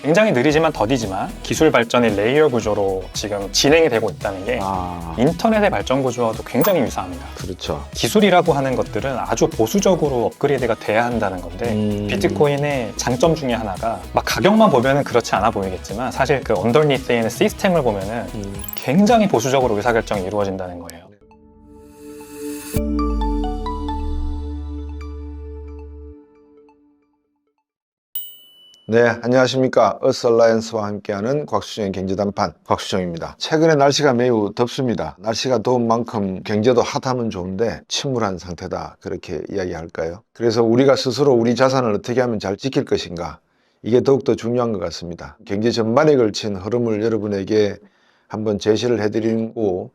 굉장히 느리지만 더디지만 기술 발전이 레이어 구조로 지금 진행이 되고 있다는 게 인터넷의 발전 구조와도 굉장히 유사합니다. 그렇죠. 기술이라고 하는 것들은 아주 보수적으로 업그레이드가 돼야 한다는 건데 비트코인의 장점 중에 하나가 막 가격만 보면은 그렇지 않아 보이겠지만 사실 그 언더니스에 있는 시스템을 보면은 굉장히 보수적으로 의사결정이 이루어진다는 거예요. 네, 안녕하십니까. 어설라이언스와 함께하는 곽수정의 경제단판 곽수정입니다. 최근에 날씨가 매우 덥습니다. 날씨가 더운 만큼 경제도 핫하면 좋은데 침울한 상태다, 그렇게 이야기할까요? 그래서 우리가 스스로 우리 자산을 어떻게 하면 잘 지킬 것인가, 이게 더욱더 중요한 것 같습니다. 경제 전반에 걸친 흐름을 여러분에게 한번 제시를 해드리고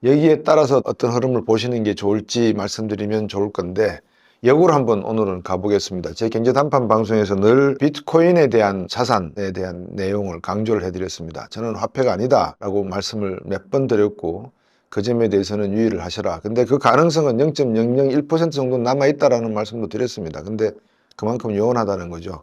여기에 따라서 어떤 흐름을 보시는 게 좋을지 말씀드리면 좋을 건데, 역으로 한번 오늘은 가보겠습니다. 제 경제단판 방송에서 늘 비트코인에 대한 자산에 대한 내용을 강조를 해드렸습니다. 저는 화폐가 아니다 라고 말씀을 몇 번 드렸고 그 점에 대해서는 유의를 하셔라. 근데 그 가능성은 0.001% 정도 남아있다라는 말씀도 드렸습니다. 근데 그만큼 요원하다는 거죠.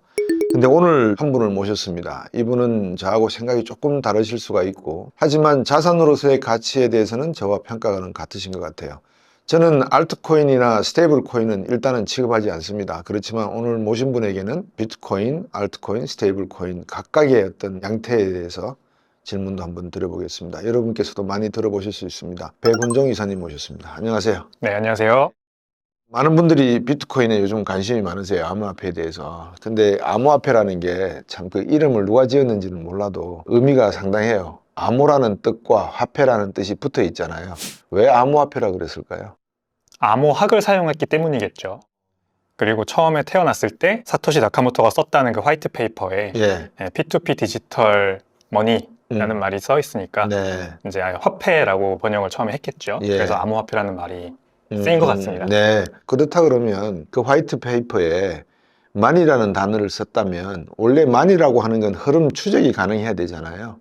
근데 오늘 한 분을 모셨습니다. 이분은 저하고 생각이 조금 다르실 수가 있고, 하지만 자산으로서의 가치에 대해서는 저와 평가는 같으신 것 같아요. 저는 알트코인이나 스테이블 코인은 일단은 취급하지 않습니다. 그렇지만 오늘 모신 분에게는 비트코인, 알트코인, 스테이블 코인 각각의 어떤 양태에 대해서 질문도 한번 드려보겠습니다. 여러분께서도 많이 들어보실 수 있습니다. 백훈정 이사님 모셨습니다. 안녕하세요. 네, 안녕하세요. 많은 분들이 비트코인에 요즘 관심이 많으세요. 암호화폐에 대해서. 근데 암호화폐라는 게 참 그 이름을 누가 지었는지는 몰라도 의미가 상당해요. 암호라는 뜻과 화폐라는 뜻이 붙어 있잖아요. 왜 암호화폐라 그랬을까요? 암호학을 사용했기 때문이겠죠. 그리고 처음에 태어났을 때 사토시 나카모토가 썼다는 그 화이트 페이퍼에 P2P 디지털 머니라는 말이 써 있으니까 이제 아예 화폐라고 번역을 처음에 했겠죠. 그래서 암호화폐라는 말이 쓰인 것 같습니다. 네. 그렇다 그러면 그 화이트 페이퍼에 만이라는 단어를 썼다면 원래 만이라고 하는 건 흐름 추적이 가능해야 되잖아요.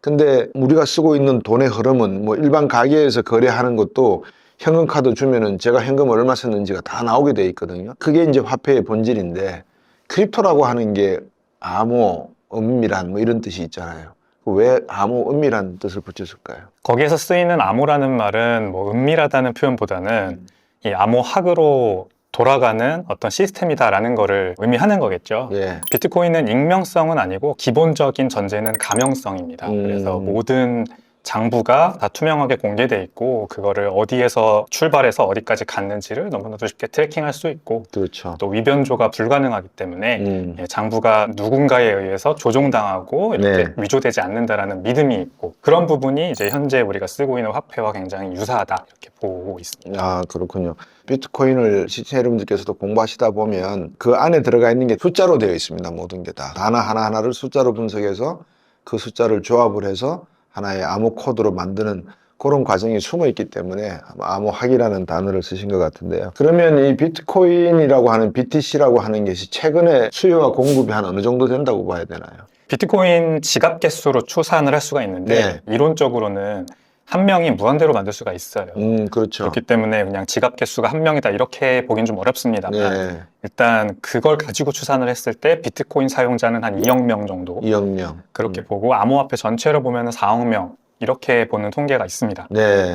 근데 우리가 쓰고 있는 돈의 흐름은 뭐 일반 가게에서 거래하는 것도 현금 카드 주면은 제가 현금을 얼마 썼는지가 다 나오게 돼 있거든요. 그게 이제 화폐의 본질인데, 크립토라고 하는 게 암호, 은밀한 뭐 이런 뜻이 있잖아요. 왜 암호, 은밀한 뜻을 붙였을까요? 거기에서 쓰이는 암호라는 말은 뭐 은밀하다는 표현보다는 이 암호학으로 돌아가는 어떤 시스템이다라는 거를 의미하는 거겠죠. 비트코인은 익명성은 아니고 기본적인 전제는 가명성입니다. 그래서 모든 장부가 다 투명하게 공개돼 있고 그거를 어디에서 출발해서 어디까지 갔는지를 너무나도 쉽게 트래킹할 수 있고, 또 위변조가 불가능하기 때문에 장부가 누군가에 의해서 조종당하고 이렇게 위조되지 않는다라는 믿음이 있고, 그런 부분이 이제 현재 우리가 쓰고 있는 화폐와 굉장히 유사하다 이렇게 보고 있습니다. 아, 그렇군요. 비트코인을 시청자 여러분들께서도 공부하시다 보면 그 안에 들어가 있는 게 숫자로 되어 있습니다. 모든 게 다 단어 하나하나를 숫자로 분석해서 그 숫자를 조합을 해서 하나의 암호 코드로 만드는 그런 과정이 숨어 있기 때문에 암호학이라는 단어를 쓰신 것 같은데요. 그러면 이 비트코인이라고 하는 BTC라고 하는 것이 최근에 수요와 공급이 한 어느 정도 된다고 봐야 되나요? 비트코인 지갑 개수로 추산을 할 수가 있는데 이론적으로는 한 명이 무한대로 만들 수가 있어요. 그렇죠. 그렇기 때문에 그냥 지갑 개수가 한 명이다 이렇게 보긴 좀 어렵습니다만 일단 그걸 가지고 추산을 했을 때 비트코인 사용자는 한 2억 명 정도, 2억 명 그렇게 보고 암호화폐 전체로 보면 4억 명 이렇게 보는 통계가 있습니다.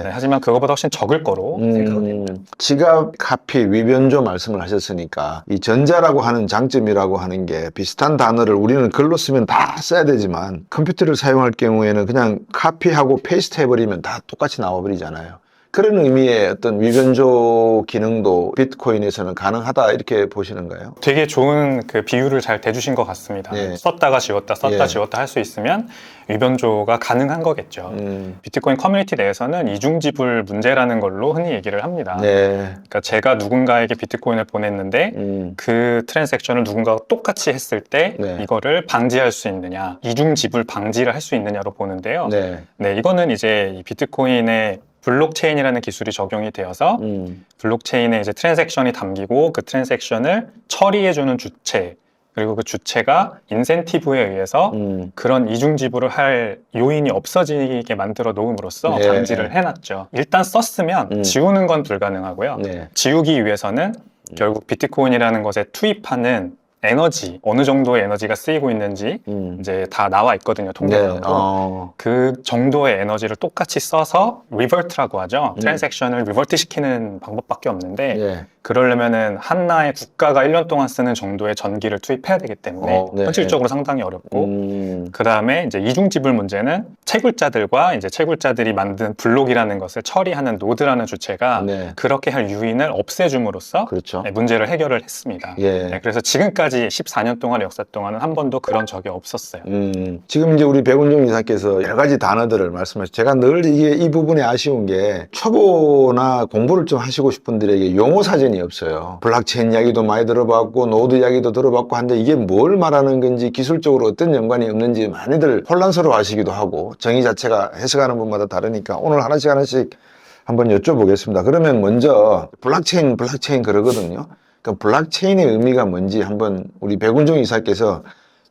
하지만 그거보다 훨씬 적을 거로 생각합니다. 지갑, 카피, 위변조 말씀을 하셨으니까 이 전자라고 하는 장점이라고 하는 게 비슷한 단어를 우리는 글로 쓰면 다 써야 되지만 컴퓨터를 사용할 경우에는 그냥 카피하고 페이스트 해버리면 다 똑같이 나와버리잖아요. 그런 의미의 어떤 위변조 기능도 비트코인에서는 가능하다 이렇게 보시는가요? 되게 좋은 그 비유를 잘 대주신 것 같습니다. 썼다가 지웠다 썼다 지웠다 할 수 있으면 위변조가 가능한 거겠죠. 비트코인 커뮤니티 내에서는 이중지불 문제라는 걸로 흔히 얘기를 합니다. 그러니까 제가 누군가에게 비트코인을 보냈는데 그 트랜잭션을 누군가가 똑같이 했을 때 이거를 방지할 수 있느냐, 이중지불 방지를 할 수 있느냐로 보는데요. 이거는 이제 이 비트코인의 블록체인이라는 기술이 적용이 되어서 블록체인에 이제 트랜잭션이 담기고 그 트랜잭션을 처리해주는 주체, 그리고 그 주체가 인센티브에 의해서 그런 이중지불을 할 요인이 없어지게 만들어 놓음으로써 방지를 해놨죠. 일단 썼으면 지우는 건 불가능하고요. 지우기 위해서는 결국 비트코인이라는 것에 투입하는 에너지, 어느 정도의 에너지가 쓰이고 있는지 이제 다 나와 있거든요, 통계상으로. 네. 그 정도의 에너지를 똑같이 써서 리버트라고 하죠. 트랜잭션을 리버트 시키는 방법밖에 없는데 예. 그러려면은 하나의 국가가 1년 동안 쓰는 정도의 전기를 투입해야 되기 때문에 네. 현실적으로 상당히 어렵고 그 다음에 이제 이중지불 문제는 채굴자들과 이제 채굴자들이 만든 블록이라는 것을 처리하는 노드라는 주체가 네. 그렇게 할 유인을 없애줌으로써 그렇죠. 문제를 해결을 했습니다. 예. 네, 그래서 지금까지 14년 동안의 역사 동안은 한 번도 그런 적이 없었어요. 지금 이제 우리 백운종 이사께서 여러 가지 단어들을 말씀하셨죠. 제가 늘 이게 이 부분에 아쉬운 게 초보나 공부를 좀 하시고 싶은 분들에게 용어 사전이 없어요. 블록체인 이야기도 많이 들어봤고 노드 이야기도 들어봤고 한데 이게 뭘 말하는 건지 기술적으로 어떤 연관이 없는지 많이들 혼란스러워 하시기도 하고 정의 자체가 해석하는 분마다 다르니까 오늘 하나씩 한번 여쭤보겠습니다. 그러면 먼저 블록체인 그러거든요. 그러니까 블록체인의 의미가 뭔지 한번 우리 백운종 이사께서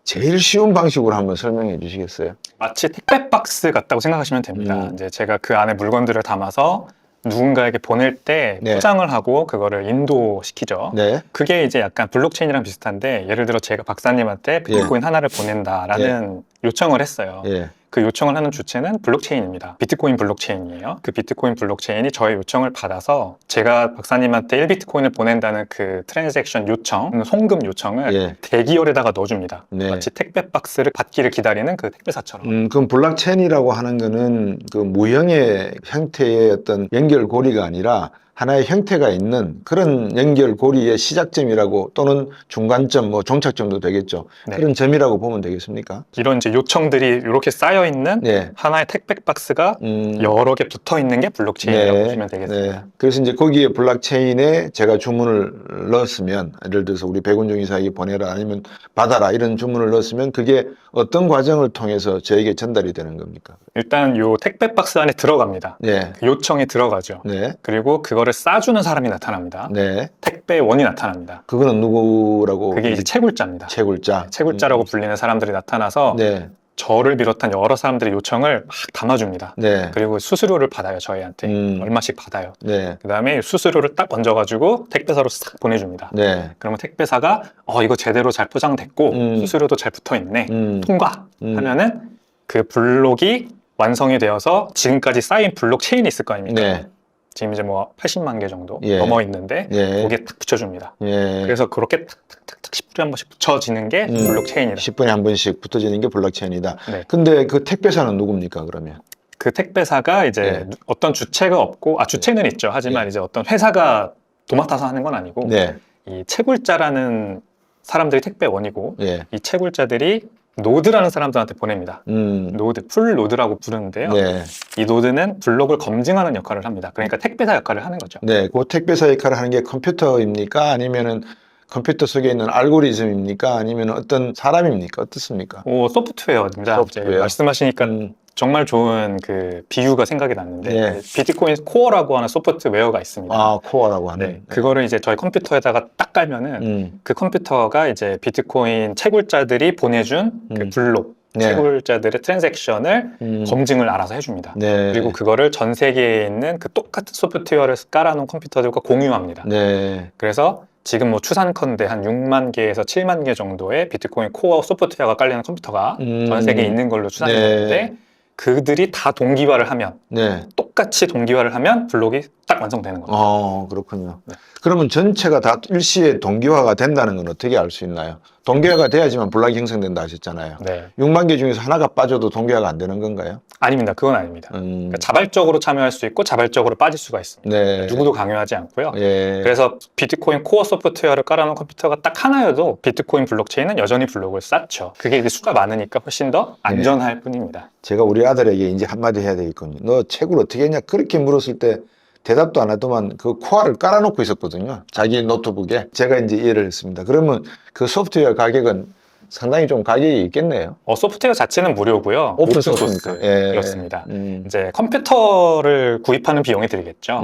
제일 쉬운 방식으로 한번 설명해 주시겠어요? 마치 택배 박스 같다고 생각하시면 됩니다. 이제 제가 그 안에 물건들을 담아서 누군가에게 보낼 때 네. 포장을 하고 그거를 인도시키죠. 네. 그게 이제 약간 블록체인이랑 비슷한데 예를 들어 제가 박사님한테 비트코인 하나를 보낸다라는 요청을 했어요. 예. 그 요청을 하는 주체는 블록체인입니다. 비트코인 블록체인이에요. 그 비트코인 블록체인이 저의 요청을 받아서 제가 박사님한테 1비트코인을 보낸다는 그 트랜잭션 요청, 송금 요청을 예. 대기열에다가 넣어줍니다. 네. 마치 택배 박스를 받기를 기다리는 그 택배사처럼. 그럼 블록체인이라고 하는 거는 그 무형의 형태의 어떤 연결고리가 아니라 하나의 형태가 있는 그런 연결고리의 시작점이라고 또는 중간점, 뭐 종착점도 되겠죠. 네. 그런 점이라고 보면 되겠습니까? 이런 이제 요청들이 이렇게 쌓여 있는 네. 하나의 택배 박스가 여러 개 붙어 있는 게 블록체인이라고 보시면 되겠습니다. 네. 그래서 이제 거기에 블록체인에 제가 주문을 넣었으면 예를 들어서 우리 백운종 이사에게 보내라 아니면 받아라 이런 주문을 넣었으면 그게 어떤 과정을 통해서 저에게 전달이 되는 겁니까? 일단 요 택배 박스 안에 들어갑니다. 네. 그 요청에 들어가죠. 네. 그리고 그거를 싸주는 사람이 나타납니다. 네. 택배원이 나타납니다. 그거는 누구라고? 그게 이제 채굴자입니다. 채굴자. 채굴자라고 불리는 사람들이 나타나서 네. 저를 비롯한 여러 사람들의 요청을 막 담아줍니다. 네. 그리고 수수료를 받아요, 저희한테. 얼마씩 받아요. 네. 그 다음에 수수료를 딱 얹어가지고 택배사로 싹 보내줍니다. 네. 그러면 택배사가 이거 제대로 잘 포장됐고 수수료도 잘 붙어있네. 통과! 하면은 그 블록이 완성이 되어서 지금까지 쌓인 블록체인이 있을 거 아닙니까? 네. 지금 이제 뭐 80만 개 정도 예. 넘어 있는데 예. 거기에 딱 붙여줍니다. 예. 그래서 그렇게 탁탁탁탁 10분에 한 번씩 붙여지는 게 블록체인이다. 10분에 한 번씩 붙어지는 게 블록체인이다. 네. 근데 그 택배사는 누굽니까, 그러면? 그 택배사가 이제 네. 어떤 주체가 없고 주체는 있죠. 하지만 네. 이제 어떤 회사가 도맡아서 하는 건 아니고 네. 이 채굴자라는 사람들이 택배원이고 예. 이 채굴자들이 노드라는 사람들한테 보냅니다. 노드, 풀 노드라고 부르는데요. 네. 이 노드는 블록을 검증하는 역할을 합니다. 그러니까 택배사 역할을 하는 거죠. 네. 그 택배사 역할을 하는 게 컴퓨터입니까? 아니면은 컴퓨터 속에 있는 알고리즘입니까? 아니면 어떤 사람입니까? 어떻습니까? 소프트웨어입니다. 소프트웨어. 이제 말씀하시니까 정말 좋은 그 비유가 생각이 났는데 네. 비트코인 코어라고 하는 소프트웨어가 있습니다. 아, 코어라고 하는. 네, 그거를 이제 저희 컴퓨터에다가 딱 깔면은 그 컴퓨터가 이제 비트코인 채굴자들이 보내준 그 블록, 네. 채굴자들의 트랜잭션을 검증을 알아서 해줍니다. 네. 그리고 그거를 전 세계에 있는 그 똑같은 소프트웨어를 깔아놓은 컴퓨터들과 공유합니다. 네. 그래서 지금 뭐 추산컨대 한 6만 개에서 7만 개 정도의 비트코인 코어 소프트웨어가 깔리는 컴퓨터가 전 세계에 있는 걸로 추산이 되는데 네. 그들이 다 동기화를 하면 네. 똑같이 동기화를 하면 블록이 딱 완성되는 겁니다. 그렇군요. 네. 그러면 전체가 다 일시에 동기화가 된다는 건 어떻게 알 수 있나요? 동기화가 돼야지만 블록이 형성된다 하셨잖아요. 네. 6만 개 중에서 하나가 빠져도 동기화가 안 되는 건가요? 아닙니다. 그건 아닙니다. 그러니까 자발적으로 참여할 수 있고 자발적으로 빠질 수가 있습니다. 네. 누구도 강요하지 않고요. 예. 그래서 비트코인 코어 소프트웨어를 깔아놓은 컴퓨터가 딱 하나여도 비트코인 블록체인은 여전히 블록을 쌓죠. 그게 이제 수가 많으니까 훨씬 더 안전할 뿐입니다. 제가 우리 아들에게 이제 한마디 해야 되겠군요. 너 채굴 어떻게 했냐? 그렇게 물었을 때 대답도 안 하더만 그 코어를 깔아놓고 있었거든요. 자기 노트북에. 제가 이제 이해를 했습니다. 그러면 그 소프트웨어 가격은 상당히 좀 가격이 있겠네요. 소프트웨어 자체는 무료고요. 오픈 소스니까. 그렇습니다. 이제 컴퓨터를 구입하는 비용이 들겠죠.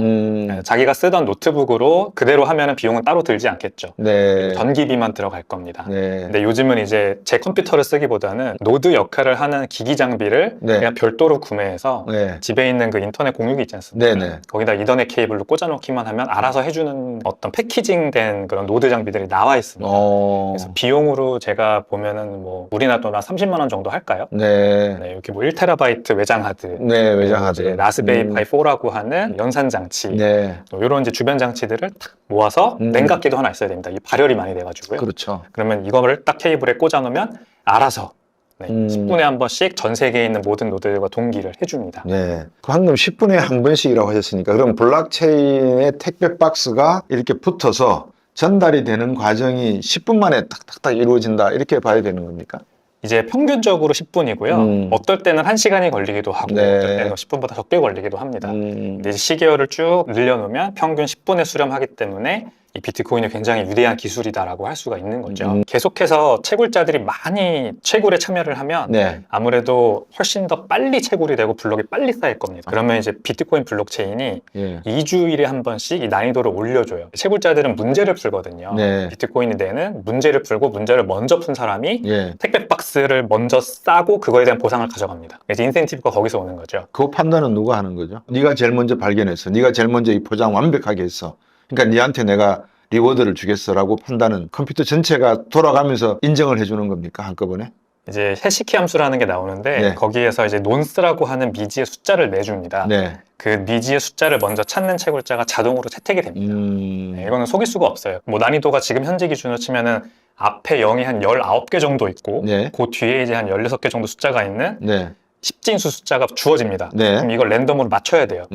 자기가 쓰던 노트북으로 그대로 하면은 비용은 따로 들지 않겠죠. 네. 전기비만 들어갈 겁니다. 네. 근데 요즘은 이제 제 컴퓨터를 쓰기보다는 노드 역할을 하는 기기 장비를 네. 그냥 별도로 구매해서 네. 집에 있는 그 인터넷 공유기 있지 않습니까? 네네. 거기다 이더넷 케이블로 꽂아놓기만 하면 알아서 해주는 어떤 패키징된 그런 노드 장비들이 나와 있습니다. 그래서 비용으로 제가 보면은 뭐 우리나라 돈 한 30만 원 정도 할까요? 네. 네, 이렇게 뭐 1TB 외장 하드, 네, 외장 하드. 라스베리 파이 4라고 하는 연산 장치, 네. 이런 이제 주변 장치들을 탁 모아서 냉각기도 하나 있어야 됩니다. 이 발열이 많이 돼가지고요. 그렇죠. 그러면 이거를 딱 케이블에 꽂아놓으면 알아서 10분에 한 번씩 전 세계에 있는 모든 노드들과 동기를 해줍니다. 네. 방금 10분에 한 번씩이라고 하셨으니까 그럼 블록체인의 택배 박스가 이렇게 붙어서 전달이 되는 과정이 10분 만에 탁탁탁 이루어진다 이렇게 봐야 되는 겁니까? 이제 평균적으로 10분이고요. 어떨 때는 1시간이 걸리기도 하고 네. 어떨 때는 10분보다 적게 걸리기도 합니다. 근데 이제 시계열을 쭉 늘려놓으면 평균 10분에 수렴하기 때문에 이 비트코인이 굉장히 위대한 기술이다라고 할 수가 있는 거죠. 계속해서 채굴자들이 많이 채굴에 참여를 하면 네. 아무래도 훨씬 더 빨리 채굴이 되고 블록이 빨리 쌓일 겁니다. 그러면 이제 비트코인 블록체인이 예. 2주일에 한 번씩 이 난이도를 올려줘요. 채굴자들은 문제를 풀거든요. 네. 비트코인이 내는 문제를 풀고 문제를 먼저 푼 사람이 예. 택배 박스를 먼저 싸고 그거에 대한 보상을 가져갑니다. 그래서 인센티브가 거기서 오는 거죠. 그 판단은 누가 하는 거죠? 네가 제일 먼저 발견했어. 네가 제일 먼저 이 포장 완벽하게 했어. 그러니까 네한테 내가 리워드를 주겠어라고 판단은 컴퓨터 전체가 돌아가면서 인정을 해주는 겁니까? 한꺼번에? 이제 해시키 함수라는 게 나오는데 네. 거기에서 이제 논스라고 하는 미지의 숫자를 내줍니다. 네. 그 미지의 숫자를 먼저 찾는 채굴자가 자동으로 채택이 됩니다. 네, 이거는 속일 수가 없어요. 뭐 난이도가 지금 현재 기준으로 치면은 앞에 0이 한 19개 정도 있고 네. 그 뒤에 이제 한 16개 정도 숫자가 있는 네. 10진수 숫자가 주어집니다. 네. 그럼 이걸 랜덤으로 맞춰야 돼요.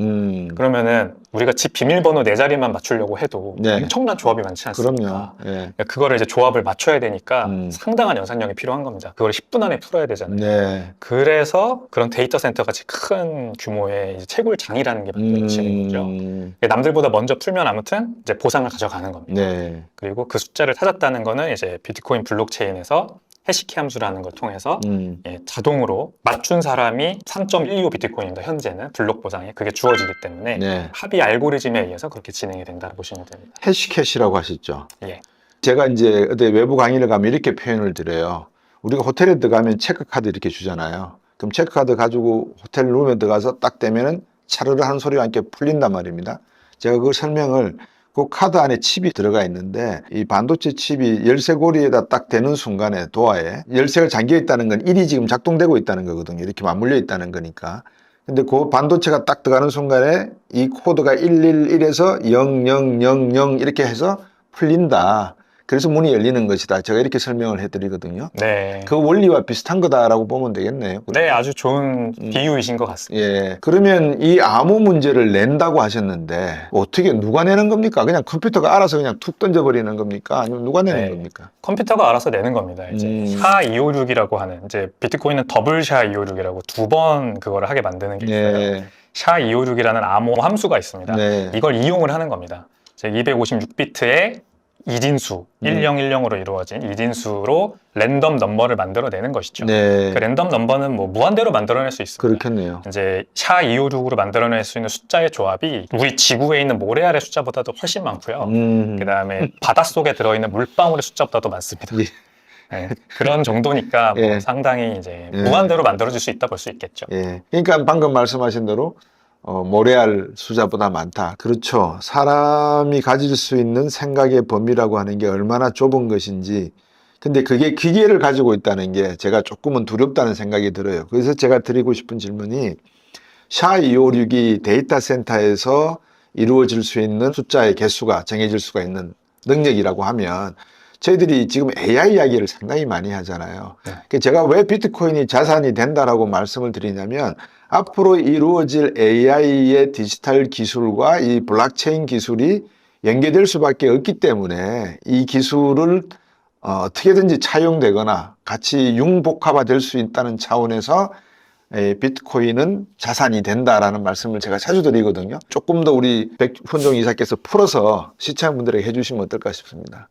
그러면은 우리가 집 비밀번호 4자리만 맞추려고 해도 네. 엄청난 조합이 많지 않습니까? 그럼요. 예. 그거를 이제 조합을 맞춰야 되니까 상당한 연산력이 필요한 겁니다. 그걸 10분 안에 풀어야 되잖아요. 네. 그래서 그런 데이터 센터 같이 큰 규모의 이제 채굴장이라는 게 만들어지는 거죠. 남들보다 먼저 풀면 아무튼 이제 보상을 가져가는 겁니다. 네. 그리고 그 숫자를 찾았다는 거는 이제 비트코인 블록체인에서 해시키 함수라는 걸 통해서 자동으로 맞춘 사람이 3.12 비트코인입니다. 현재는 블록 보상에 그게 주어지기 때문에 네. 합의 알고리즘에 의해서 그렇게 진행이 된다고 보시면 됩니다. 해시캐시라고 하셨죠. 예. 제가 이제 어디 외부 강의를 가면 이렇게 표현을 드려요. 우리가 호텔에 들어가면 체크카드 이렇게 주잖아요. 그럼 체크카드 가지고 호텔 룸에 들어가서 딱 대면은 차르르 하는 소리와 함께 풀린단 말입니다. 제가 그 설명을 그 카드 안에 칩이 들어가 있는데 이 반도체 칩이 열쇠고리에다 딱 대는 순간에 도화에 열쇠가 잠겨 있다는 건 1이 지금 작동되고 있다는 거거든요. 이렇게 맞물려 있다는 거니까. 근데 그 반도체가 딱 들어가는 순간에 이 코드가 111에서 0000 이렇게 해서 풀린다. 그래서 문이 열리는 것이다. 제가 이렇게 설명을 해드리거든요. 네. 그 원리와 비슷한 거다라고 보면 되겠네요. 네, 아주 좋은 비유이신 것 같습니다. 예. 그러면 이 암호 문제를 낸다고 하셨는데 어떻게 누가 내는 겁니까? 그냥 컴퓨터가 알아서 그냥 툭 던져버리는 겁니까? 아니면 누가 내는 네. 겁니까? 컴퓨터가 알아서 내는 겁니다. 이제 SHA-256이라고 하는 이제 비트코인은 더블 SHA-256이라고 2번 그거를 하게 만드는 게 있어요. 네. SHA-256이라는 암호 함수가 있습니다. 네. 이걸 이용을 하는 겁니다. 256비트의 이진수 1010으로 이루어진 이진수로 랜덤 넘버를 만들어내는 것이죠. 네. 그 랜덤 넘버는 뭐 무한대로 만들어낼 수 있습니다. 그렇겠네요. 이제 SHA-256으로 만들어낼 수 있는 숫자의 조합이 우리 지구에 있는 모래알의 숫자보다도 훨씬 많고요. 그 다음에 바닷속에 들어있는 물방울의 숫자보다도 많습니다. 예. 네, 그런 정도니까 뭐 예. 상당히 이제 예. 무한대로 만들어질 수 있다 볼 수 있겠죠. 예. 그러니까 방금 말씀하신 대로 모래알 숫자보다 많다. 그렇죠. 사람이 가질 수 있는 생각의 범위라고 하는 게 얼마나 좁은 것인지. 근데 그게 기계를 가지고 있다는 게 제가 조금은 두렵다는 생각이 들어요. 그래서 제가 드리고 싶은 질문이 SHA-256이 데이터 센터에서 이루어질 수 있는 숫자의 개수가 정해질 수가 있는 능력이라고 하면 저희들이 지금 AI 이야기를 상당히 많이 하잖아요. 네. 제가 왜 비트코인이 자산이 된다라고 말씀을 드리냐면 앞으로 이루어질 AI의 디지털 기술과 이 블록체인 기술이 연계될 수밖에 없기 때문에 이 기술을 어떻게든지 차용되거나 같이 융복합화될 수 있다는 차원에서 비트코인은 자산이 된다라는 말씀을 제가 자주 드리거든요. 조금 더 우리 백훈종 이사께서 풀어서 시청자분들에게 해주시면 어떨까 싶습니다.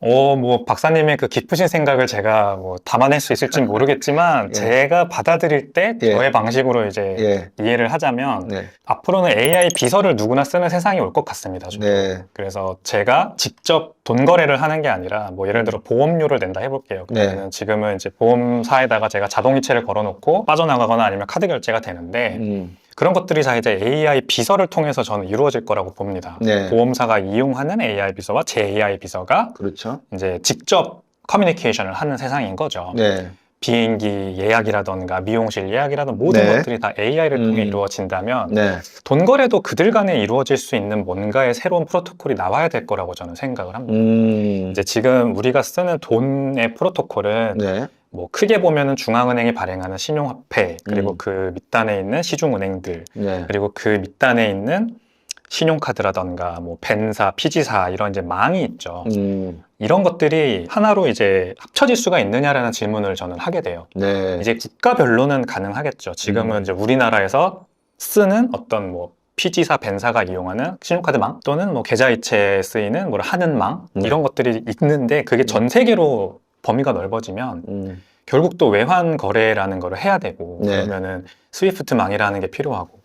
뭐 박사님의 그 깊으신 생각을 제가 뭐 담아낼 수 있을지 모르겠지만 예. 제가 받아들일 때 예. 저의 방식으로 이제 이해를 하자면 네. 앞으로는 AI 비서를 누구나 쓰는 세상이 올 것 같습니다. 저도. 네. 그래서 제가 직접 돈 거래를 하는 게 아니라 뭐 예를 들어 보험료를 낸다 해볼게요. 그러면 지금은 이제 보험사에다가 제가 자동이체를 걸어놓고 빠져나가거나 아니면 카드 결제가 되는데 그런 것들이 다 이제 AI 비서를 통해서 저는 이루어질 거라고 봅니다. 네. 보험사가 이용하는 AI 비서와 제 AI 비서가 그렇죠. 이제 직접 커뮤니케이션을 하는 세상인 거죠. 네. 비행기 예약이라던가 미용실 예약이라던가 모든 네. 것들이 다 AI를 통해 이루어진다면 네. 돈 거래도 그들 간에 이루어질 수 있는 뭔가의 새로운 프로토콜이 나와야 될 거라고 저는 생각을 합니다. 이제 지금 우리가 쓰는 돈의 프로토콜은 네. 뭐 크게 보면은 중앙은행이 발행하는 신용화폐, 그리고 그 밑단에 있는 시중은행들, 네. 그리고 그 밑단에 있는 신용카드라던가 뭐 벤사, 피지사 이런 이제 망이 있죠. 이런 것들이 하나로 이제 합쳐질 수가 있느냐라는 질문을 저는 하게 돼요. 네. 이제 국가별로는 가능하겠죠. 지금은 이제 우리나라에서 쓰는 어떤 뭐 피지사, 벤사가 이용하는 신용카드망 또는 뭐 계좌이체에 쓰이는 뭐 하는망 이런 것들이 있는데 그게 전 세계로 범위가 넓어지면 결국 또 외환 거래라는 거를 해야 되고 네. 그러면은 스위프트망이라는 게 필요하고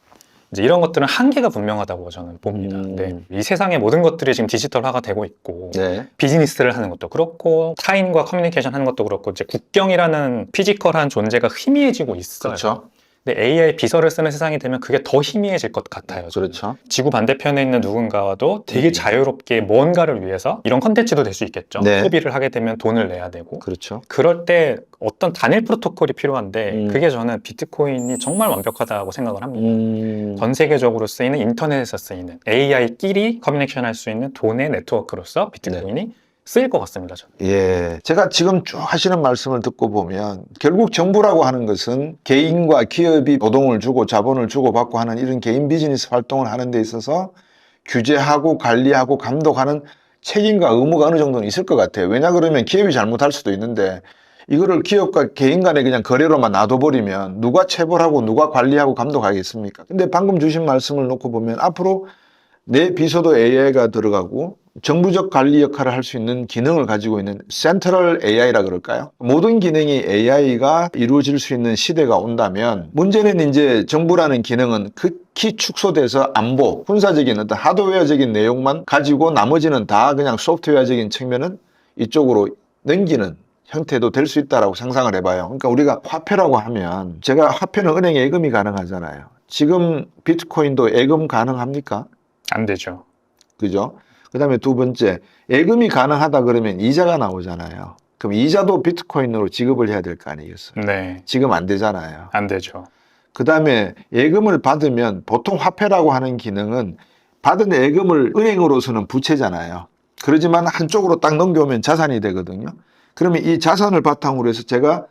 이제 이런 것들은 한계가 분명하다고 저는 봅니다. 근데 이 세상의 모든 것들이 지금 디지털화가 되고 있고 네. 비즈니스를 하는 것도 그렇고 타인과 커뮤니케이션 하는 것도 그렇고 이제 국경이라는 피지컬한 존재가 희미해지고 있어요. 그렇죠. 근데 AI 비서를 쓰는 세상이 되면 그게 더 희미해질 것 같아요. 저는. 그렇죠. 지구 반대편에 있는 누군가와도 되게 자유롭게 뭔가를 위해서 이런 컨텐츠도 될 수 있겠죠. 네. 소비를 하게 되면 돈을 내야 되고 그렇죠. 그럴 때 어떤 단일 프로토콜이 필요한데 그게 저는 비트코인이 정말 완벽하다고 생각을 합니다. 전 세계적으로 쓰이는 인터넷에서 쓰이는 AI끼리 커뮤니케이션 할 수 있는 돈의 네트워크로서 비트코인이 쓰일 것 같습니다. 저는. 예. 제가 지금 쭉 하시는 말씀을 듣고 보면 결국 정부라고 하는 것은 개인과 기업이 노동을 주고 자본을 주고받고 하는 이런 개인 비즈니스 활동을 하는 데 있어서 규제하고 관리하고 감독하는 책임과 의무가 어느 정도는 있을 것 같아요. 왜냐 그러면 기업이 잘못할 수도 있는데 이거를 기업과 개인 간에 그냥 거래로만 놔둬버리면 누가 체벌하고 누가 관리하고 감독하겠습니까? 근데 방금 주신 말씀을 놓고 보면 앞으로 내 비서도 AI가 들어가고 정부적 관리 역할을 할 수 있는 기능을 가지고 있는 센트럴 AI라 그럴까요? 모든 기능이 AI가 이루어질 수 있는 시대가 온다면 문제는 이제 정부라는 기능은 극히 축소돼서 안보, 군사적인 어떤 하드웨어적인 내용만 가지고 나머지는 다 그냥 소프트웨어적인 측면은 이쪽으로 넘기는 형태도 될 수 있다라고 상상을 해봐요. 그러니까 우리가 화폐라고 하면 제가 화폐는 은행에 예금이 가능하잖아요. 지금 비트코인도 예금 가능합니까? 안 되죠. 그죠? 그 다음에 두 번째, 예금이 가능하다 그러면 이자가 나오잖아요. 그럼 이자도 비트코인으로 지급을 해야 될 거 아니겠어요? 네. 지금 안 되잖아요. 안 되죠. 그 다음에 예금을 받으면 보통 화폐라고 하는 기능은 받은 예금을 은행으로서는 부채잖아요. 그러지만 한쪽으로 딱 넘겨오면 자산이 되거든요. 그러면 이 자산을 바탕으로 해서 제가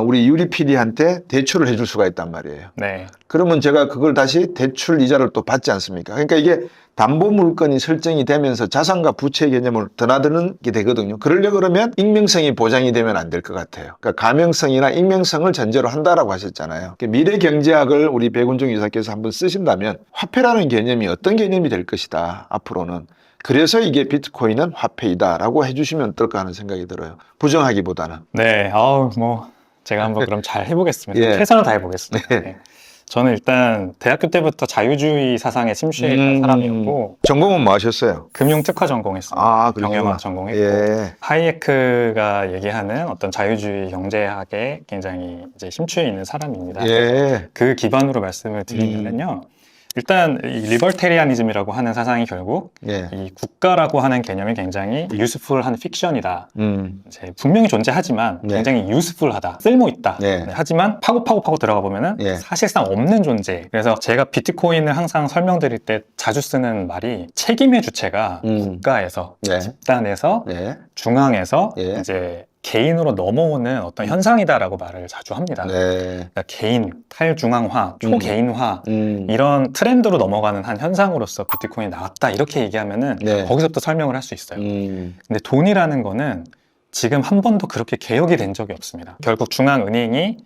우리 유리 PD한테 대출을 해줄 수가 있단 말이에요. 네. 그러면 제가 그걸 다시 대출 이자를 또 받지 않습니까? 그러니까 이게 담보 물건이 설정이 되면서 자산과 부채 개념을 드나드는 게 되거든요. 그러려고 그러면 익명성이 보장이 되면 안 될 것 같아요. 그러니까 가명성이나 익명성을 전제로 한다라고 하셨잖아요. 그러니까 미래 경제학을 우리 백운종 이사께서 한번 쓰신다면 화폐라는 개념이 어떤 개념이 될 것이다, 앞으로는. 그래서 이게 비트코인은 화폐이다라고 해주시면 어떨까 하는 생각이 들어요. 부정하기보다는. 네. 뭐 제가 한번 그럼 잘 해보겠습니다. 예. 최선을 다해보겠습니다. 네. 네. 저는 일단 대학교 때부터 자유주의 사상에 침투했던 사람이었고 전공은 뭐 하셨어요? 금융특화 전공했습니다. 아, 그러시구나. 경영학 전공했고 예. 하이에크가 얘기하는 어떤 자유주의 경제학에 굉장히 이제 심취해 있는 사람입니다. 예. 그 기반으로 말씀을 드리면요. 일단 이 리버테리아니즘이라고 하는 사상이 결국 예. 이 국가라고 하는 개념이 굉장히 유스풀한 픽션이다. 이제 분명히 존재하지만 네. 굉장히 유스풀하다, 쓸모있다. 네. 하지만 파고 들어가 보면은 예. 사실상 없는 존재. 그래서 제가 비트코인을 항상 설명드릴 때 자주 쓰는 말이 책임의 주체가 국가에서, 네. 집단에서, 네. 중앙에서 예. 이제 개인으로 넘어오는 어떤 현상이다라고 말을 자주 합니다. 네. 그러니까 개인, 탈중앙화, 초개인화 이런 트렌드로 넘어가는 한 현상으로서 비트코인이 나왔다 이렇게 얘기하면은 네. 거기서부터 설명을 할 수 있어요. 근데 돈이라는 거는 지금 한 번도 그렇게 개혁이 된 적이 없습니다. 결국 중앙은행이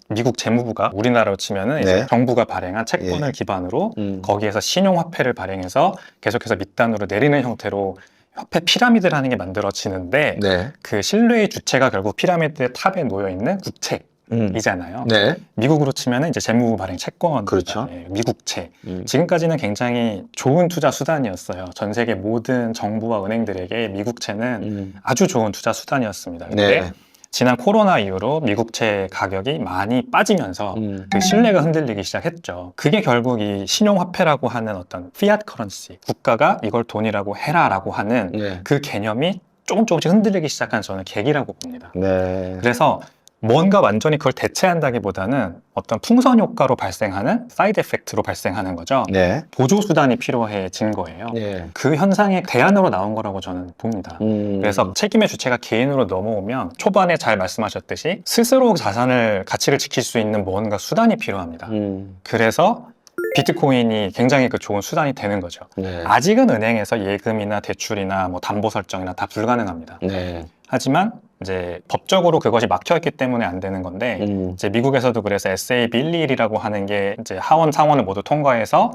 미국 재무부가 우리나라로 치면은 이제 네. 정부가 발행한 채권을 예. 기반으로 거기에서 신용화폐를 발행해서 계속해서 밑단으로 내리는 형태로 화폐 피라미드라는 게 만들어지는데 네. 그 신뢰의 주체가 결국 피라미드의 탑에 놓여 있는 국채이잖아요. 네. 미국으로 치면 이제 재무 발행 채권, 그렇죠. 미국채. 지금까지는 굉장히 좋은 투자 수단이었어요. 전 세계 모든 정부와 은행들에게 미국채는 아주 좋은 투자 수단이었습니다. 근데 네. 지난 코로나 이후로 미국채 가격이 많이 빠지면서 그 신뢰가 흔들리기 시작했죠. 그게 결국 이 신용화폐라고 하는 어떤 피앗 커런시, 국가가 이걸 돈이라고 해라라고 하는 네. 그 개념이 조금씩 흔들리기 시작한 저는 계기라고 봅니다. 네. 그래서 뭔가 완전히 그걸 대체한다기보다는 어떤 풍선 효과로 발생하는 사이드 에펙트로 발생하는 거죠. 네. 보조 수단이 필요해진 거예요. 네. 그 현상의 대안으로 나온 거라고 저는 봅니다. 그래서 책임의 주체가 개인으로 넘어오면 초반에 잘 말씀하셨듯이 스스로 자산을 가치를 지킬 수 있는 뭔가 수단이 필요합니다. 그래서 비트코인이 굉장히 그 좋은 수단이 되는 거죠. 네. 아직은 은행에서 예금이나 대출이나 뭐 담보 설정이나 다 불가능합니다. 네. 하지만 이제 법적으로 그것이 막혀있기 때문에 안 되는 건데 이제 미국에서도 그래서 SAB 121이라고 하는 게 이제 하원 상원을 모두 통과해서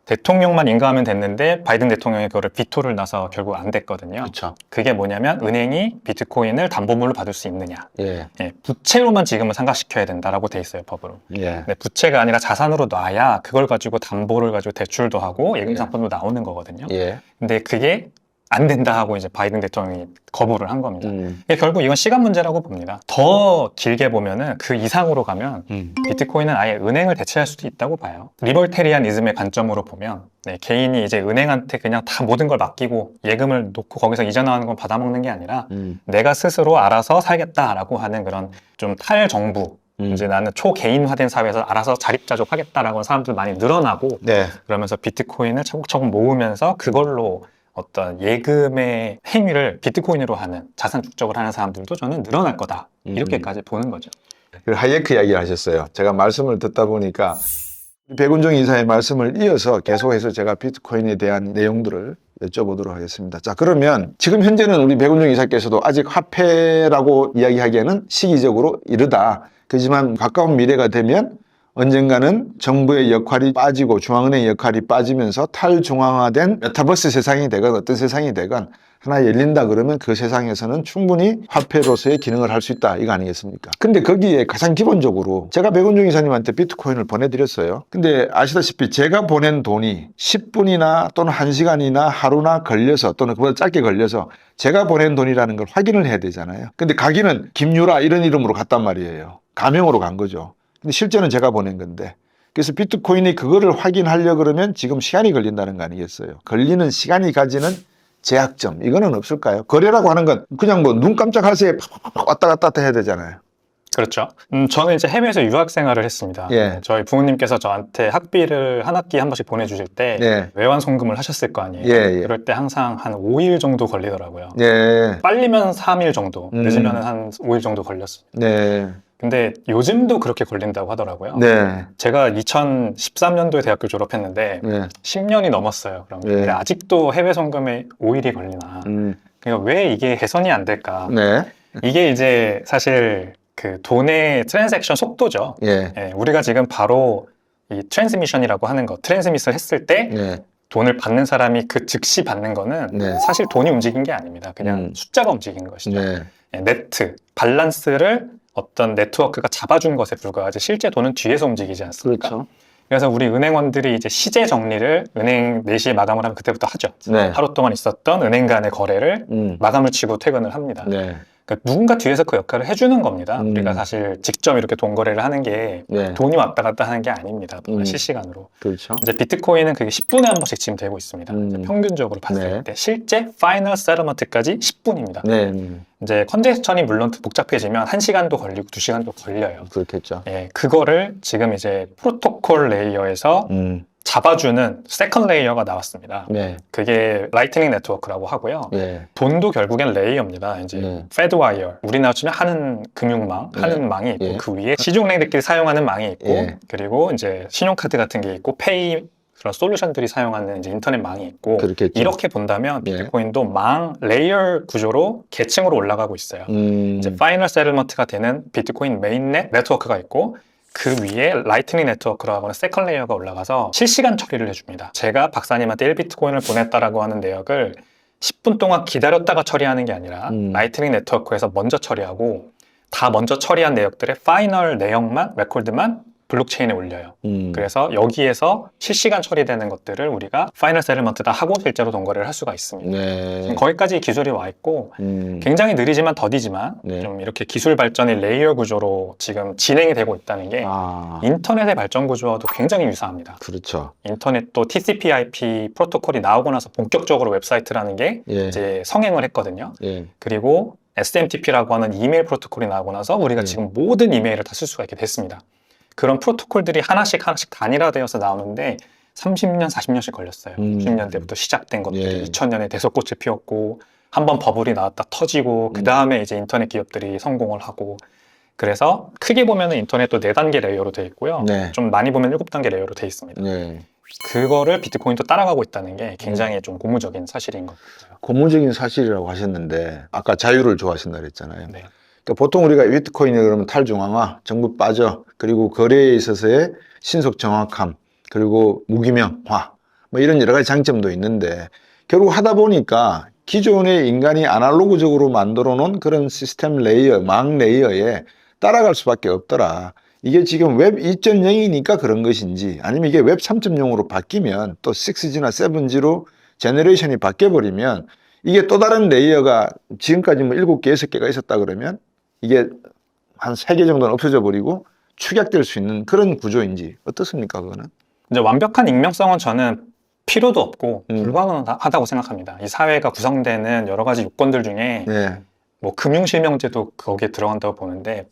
대통령만 인가하면 됐는데 바이든 대통령이 그거를 비토를 놔서 결국 안 됐거든요. 그렇죠. 그게 뭐냐면 은행이 비트코인을 담보물로 받을 수 있느냐. 예. 예, 부채로만 지금은 상각시켜야 된다라고 돼 있어요, 법으로. 예. 근데 부채가 아니라 자산으로 놔야 그걸 가지고 담보를 가지고 대출도 하고 예금 예. 상품도 나오는 거거든요. 예. 근데 그게 안 된다 하고 이제 바이든 대통령이 거부를 한 겁니다. 결국 이건 시간 문제라고 봅니다. 더 길게 보면은 그 이상으로 가면 비트코인은 아예 은행을 대체할 수도 있다고 봐요. 리버테리안이즘의 관점으로 보면 개인이 이제 은행한테 그냥 다 모든 걸 맡기고 예금을 놓고 거기서 이자나오는 건 받아먹는 게 아니라 내가 스스로 알아서 살겠다라고 하는 그런 좀 탈정부 이제 나는 초개인화된 사회에서 알아서 자립자족하겠다라고 하는 사람들 많이 늘어나고 네. 그러면서 비트코인을 차곡차곡 모으면서 그걸로 어떤 예금의 행위를 비트코인으로 하는 자산 축적을 하는 사람들도 저는 늘어날 거다 이렇게까지 보는 거죠. 하이에크 이야기를 하셨어요. 제가 말씀을 듣다 보니까 백운종 이사의 말씀을 이어서 계속해서 제가 비트코인에 대한 내용들을 여쭤보도록 하겠습니다. 자, 그러면 지금 현재는 우리 백운종 이사께서도 아직 화폐라고 이야기하기에는 시기적으로 이르다. 그렇지만 가까운 미래가 되면 언젠가는 정부의 역할이 빠지고 중앙은행의 역할이 빠지면서 탈중앙화된 메타버스 세상이 되건 어떤 세상이 되건 하나 열린다 그러면 그 세상에서는 충분히 화폐로서의 기능을 할 수 있다 이거 아니겠습니까? 근데 거기에 가장 기본적으로 제가 백운종 이사님한테 비트코인을 보내드렸어요. 근데 아시다시피 제가 보낸 돈이 10분이나 또는 1시간이나 하루나 걸려서 또는 그보다 짧게 걸려서 제가 보낸 돈이라는 걸 확인을 해야 되잖아요. 근데 가기는 김유라 이런 이름으로 갔단 말이에요. 가명으로 간 거죠. 근데 실제는 제가 보낸 건데 그래서 비트코인이 그거를 확인하려고 그러면 지금 시간이 걸린다는 거 아니겠어요? 걸리는 시간이 가지는 제약점 이거는 없을까요? 거래라고 하는 건 그냥 뭐 눈 깜짝할 새에 팍팍팍 왔다 갔다 해야 되잖아요. 그렇죠. 저는 이제 해외에서 유학 생활을 했습니다. 예. 저희 부모님께서 저한테 학비를 한 학기에 한 번씩 보내주실 때 예. 외환 송금을 하셨을 거 아니에요. 예, 예. 그럴 때 항상 한 5일 정도 걸리더라고요. 네. 빨리면 3일 정도, 늦으면 한 5일 정도 걸렸어요. 네. 근데 요즘도 그렇게 걸린다고 하더라고요. 네. 제가 2013년도에 대학교 졸업했는데 네. 10년이 넘었어요. 그럼 네. 근데 아직도 해외 송금에 5일이 걸리나? 그러니까 왜 이게 개선이 안 될까? 네. 이게 이제 사실 그 돈의 트랜잭션 속도죠. 예. 예, 우리가 지금 바로 이 트랜스미션이라고 하는 거, 트랜스밋을 했을 때 네. 돈을 받는 사람이 그 즉시 받는 거는 네. 사실 돈이 움직인 게 아닙니다. 그냥 숫자가 움직인 것이죠. 네. 예, 네트, 밸런스를 어떤 네트워크가 잡아준 것에 불과하지 실제 돈은 뒤에서 움직이지 않습니까? 그렇죠. 그래서 우리 은행원들이 이제 시제 정리를 은행 4시에 마감을 하면 그때부터 하죠. 네. 하루 동안 있었던 은행 간의 거래를 마감을 치고 퇴근을 합니다. 네. 그러니까 누군가 뒤에서 그 역할을 해주는 겁니다. 우리가 사실 직접 이렇게 돈 거래를 하는 게 네. 돈이 왔다 갔다 하는 게 아닙니다. 실시간으로. 그렇죠. 이제 비트코인은 그게 10분에 한 번씩 지금 되고 있습니다. 이제 평균적으로 봤을 네. 때 실제 파이널 세ttlement까지 10분입니다. 네. 이제 컨제스천이 물론 복잡해지면 1시간도 걸리고 2시간도 걸려요. 그렇겠죠. 예, 그거를 지금 이제 프로토콜 레이어에서 잡아주는 세컨 레이어가 나왔습니다. 네. 그게 라이트닝 네트워크라고 하고요. 네. 돈도 결국엔 레이어입니다. 이제 네. 페드와이어, 우리나라 치면 하는 금융망, 네. 하는 망이 있고 예. 그 위에 시중은행들끼리 사용하는 망이 있고 예. 그리고 이제 신용카드 같은 게 있고 페이 그런 솔루션들이 사용하는 이제 인터넷 망이 있고 그렇겠죠. 이렇게 본다면 예. 비트코인도 망 레이어 구조로 계층으로 올라가고 있어요. 이제 파이널 세틀먼트가 되는 비트코인 메인넷 네트워크가 있고 그 위에 라이트닝 네트워크라고 하는 세컨 레이어가 올라가서 실시간 처리를 해줍니다. 제가 박사님한테 1비트코인을 보냈다라고 하는 내역을 10분 동안 기다렸다가 처리하는 게 아니라 라이트닝 네트워크에서 먼저 처리하고 다 먼저 처리한 내역들의 파이널 내용만, 레코드만 블록체인에 올려요. 그래서 여기에서 실시간 처리되는 것들을 우리가 파이널 세틀먼트다 하고 실제로 동거래를 할 수가 있습니다. 네. 거기까지 기술이 와 있고 굉장히 느리지만 더디지만 네. 좀 이렇게 기술 발전이 레이어 구조로 지금 진행이 되고 있다는 게 인터넷의 발전 구조와도 굉장히 유사합니다. 그렇죠. 인터넷도 TCP/IP 프로토콜이 나오고 나서 본격적으로 웹사이트라는 게 예. 이제 성행을 했거든요. 예. 그리고 SMTP라고 하는 이메일 프로토콜이 나오고 나서 우리가 지금 모든 이메일을 다 쓸 수가 있게 됐습니다. 그런 프로토콜들이 하나씩 단일화되어서 나오는데 30년, 40년씩 걸렸어요. 90년대부터 시작된 것들이 2000년에 대속꽃을 피웠고 한번 버블이 나왔다 터지고 그 다음에 이제 인터넷 기업들이 성공을 하고 그래서 크게 보면은 인터넷도 4단계 레이어로 되어 있고요. 네. 좀 많이 보면 7단계 레이어로 되어 있습니다. 네. 그거를 비트코인도 따라가고 있다는 게 굉장히 좀 고무적인 사실인 것 같아요. 고무적인 사실이라고 하셨는데 아까 자유를 좋아하신다 그랬잖아요. 네. 그러니까 보통 우리가 비트코인이 그러면 탈중앙화, 정부 빠져, 그리고 거래에 있어서의 신속 정확함, 그리고 무기명화, 뭐 이런 여러 가지 장점도 있는데 결국 하다 보니까 기존의 인간이 아날로그적으로 만들어 놓은 그런 시스템 레이어, 망 레이어에 따라갈 수밖에 없더라. 이게 지금 웹 2.0이니까 그런 것인지 아니면 이게 웹 3.0으로 바뀌면 또 6G나 7G로 제너레이션이 바뀌어버리면 이게 또 다른 레이어가 지금까지 뭐 7개, 6개가 있었다 그러면 이게 한 3개 정도는 없어져 버리고 축약될 수 있는 그런 구조인지 어떻습니까 그거는? 이제 완벽한 익명성은 저는 필요도 없고 불가능하다고 생각합니다. 이 사회가 구성되는 여러 가지 요건들 중에 네. 뭐 금융실명제도 거기에 들어간다고 보는데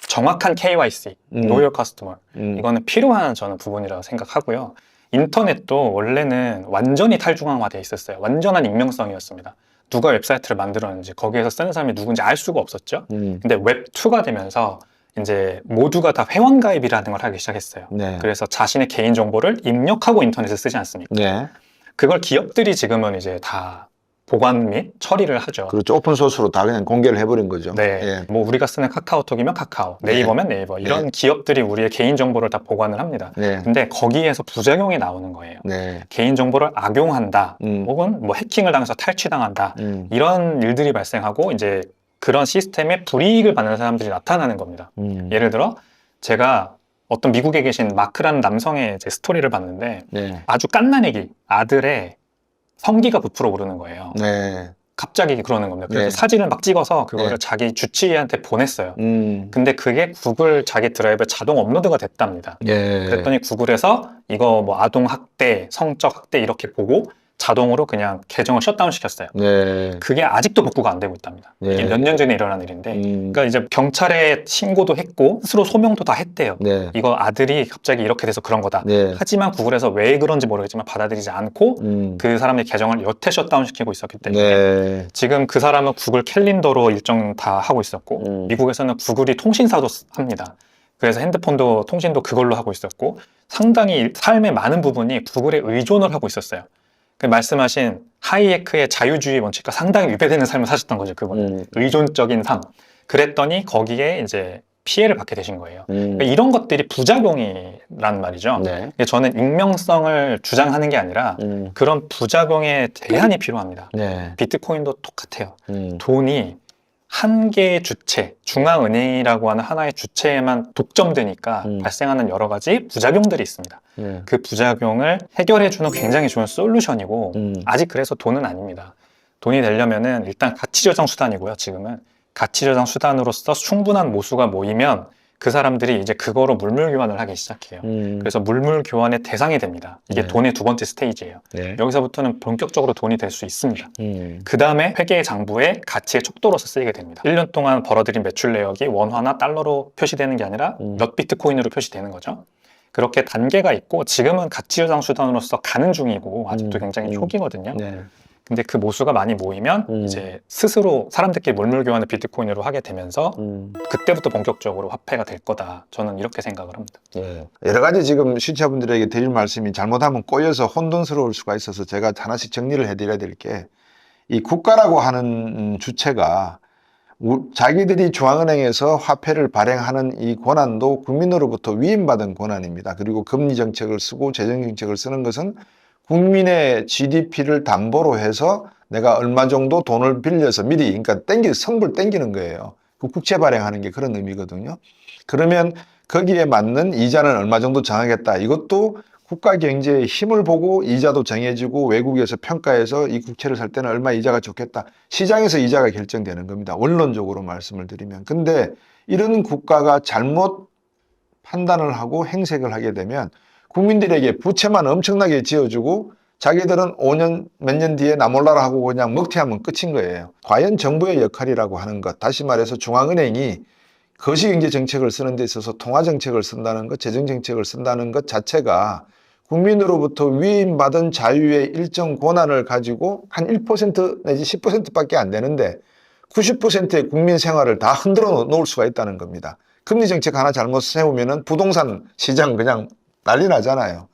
정확한 KYC, Know Your Customer 이거는 필요한 저는 부분이라고 생각하고요. 인터넷도 원래는 완전히 탈중앙화되어 있었어요. 완전한 익명성이었습니다. 누가 웹사이트를 만들었는지 거기에서 쓰는 사람이 누군지 알 수가 없었죠. 근데 웹2가 되면서 이제 모두가 다 회원가입이라는 걸 하기 시작했어요. 네. 그래서 자신의 개인정보를 입력하고 인터넷에 쓰지 않습니까? 네. 그걸 기업들이 지금은 이제 다 보관 및 처리를 하죠. 그렇죠. 오픈소스로 다 그냥 공개를 해버린 거죠. 네. 예. 뭐 우리가 쓰는 카카오톡이면 카카오, 네이버면 네이버 이런 기업들이 우리의 개인정보를 다 보관을 합니다. 네. 근데 거기에서 부작용이 나오는 거예요. 네. 개인정보를 악용한다 혹은 뭐 해킹을 당해서 탈취당한다 이런 일들이 발생하고 이제 그런 시스템에 불이익을 받는 사람들이 나타나는 겁니다. 예를 들어 제가 어떤 미국에 계신 마크라는 남성의 이제 스토리를 봤는데 네. 아주 갓난애기 아들의 성기가 부풀어 오르는 거예요. 네. 갑자기 그러는 겁니다. 그래서 네. 사진을 막 찍어서 그거를 네. 자기 주치의한테 보냈어요. 근데 그게 구글 자기 드라이브에 자동 업로드가 됐답니다. 예. 그랬더니 구글에서 이거 뭐 아동 학대, 성적 학대 이렇게 보고 자동으로 그냥 계정을 셧다운 시켰어요. 네. 그게 아직도 복구가 안 되고 있답니다. 네. 이게 몇 년 전에 일어난 일인데 그러니까 이제 경찰에 신고도 했고 스스로 소명도 다 했대요. 네. 이거 아들이 갑자기 이렇게 돼서 그런 거다. 네. 하지만 구글에서 왜 그런지 모르겠지만 받아들이지 않고 그 사람의 계정을 여태 셧다운 시키고 있었기 때문에 네. 지금 그 사람은 구글 캘린더로 일정 다 하고 있었고 미국에서는 구글이 통신사도 합니다. 그래서 핸드폰도 통신도 그걸로 하고 있었고 상당히 삶의 많은 부분이 구글에 의존을 하고 있었어요. 그 말씀하신 하이에크의 자유주의 원칙과 상당히 위배되는 삶을 사셨던 거죠. 그분은 의존적인 삶. 그랬더니 거기에 이제 피해를 받게 되신 거예요. 그러니까 이런 것들이 부작용이란 말이죠. 네. 저는 익명성을 주장하는 게 아니라 그런 부작용에 대안이 필요합니다. 네. 비트코인도 똑같아요. 돈이 한 개의 주체, 중앙은행이라고 하는 하나의 주체에만 독점되니까 발생하는 여러 가지 부작용들이 있습니다. 그 부작용을 해결해주는 굉장히 좋은 솔루션이고 아직 그래서 돈은 아닙니다. 돈이 되려면은 일단 가치저장 수단이고요. 지금은 가치저장 수단으로서 충분한 모수가 모이면 그 사람들이 이제 그거로 물물 교환을 하기 시작해요. 그래서 물물 교환의 대상이 됩니다. 이게 네. 돈의 두 번째 스테이지예요. 네. 여기서부터는 본격적으로 돈이 될 수 있습니다. 그 다음에 회계의 장부에 가치의 척도로서 쓰이게 됩니다. 1년 동안 벌어들인 매출 내역이 원화나 달러로 표시되는 게 아니라 몇 비트코인으로 표시되는 거죠. 그렇게 단계가 있고 지금은 가치저장 수단으로서 가는 중이고 아직도 굉장히 초기거든요. 네. 근데 그 모수가 많이 모이면 이제 스스로 사람들끼리 물물 교환을 비트코인으로 하게 되면서 그때부터 본격적으로 화폐가 될 거다. 저는 이렇게 생각을 합니다. 네. 여러 가지 지금 시청자분들에게 드릴 말씀이 잘못하면 꼬여서 혼돈스러울 수가 있어서 제가 하나씩 정리를 해드려야 될 게 이 국가라고 하는 주체가 자기들이 중앙은행에서 화폐를 발행하는 이 권한도 국민으로부터 위임받은 권한입니다. 그리고 금리 정책을 쓰고 재정 정책을 쓰는 것은 국민의 GDP를 담보로 해서 내가 얼마 정도 돈을 빌려서 미리, 그러니까 성불 땡기는 거예요. 그 국채 발행하는 게 그런 의미거든요. 그러면 거기에 맞는 이자는 얼마 정도 정하겠다. 이것도 국가 경제의 힘을 보고 이자도 정해지고 외국에서 평가해서 이 국채를 살 때는 얼마 이자가 좋겠다. 시장에서 이자가 결정되는 겁니다. 원론적으로 말씀을 드리면. 근데 이런 국가가 잘못 판단을 하고 행색을 하게 되면 국민들에게 부채만 엄청나게 지어주고 자기들은 5년 몇 년 뒤에 나 몰라라 하고 그냥 먹튀하면 끝인 거예요. 과연 정부의 역할이라고 하는 것, 다시 말해서 중앙은행이 거시경제 정책을 쓰는 데 있어서 통화정책을 쓴다는 것, 재정정책을 쓴다는 것 자체가 국민으로부터 위임받은 자유의 일정 권한을 가지고 한 1% 내지 10%밖에 안 되는데 90%의 국민 생활을 다 흔들어 놓을 수가 있다는 겁니다. 금리정책 하나 잘못 세우면은 부동산 시장 그냥 난리 나잖아요.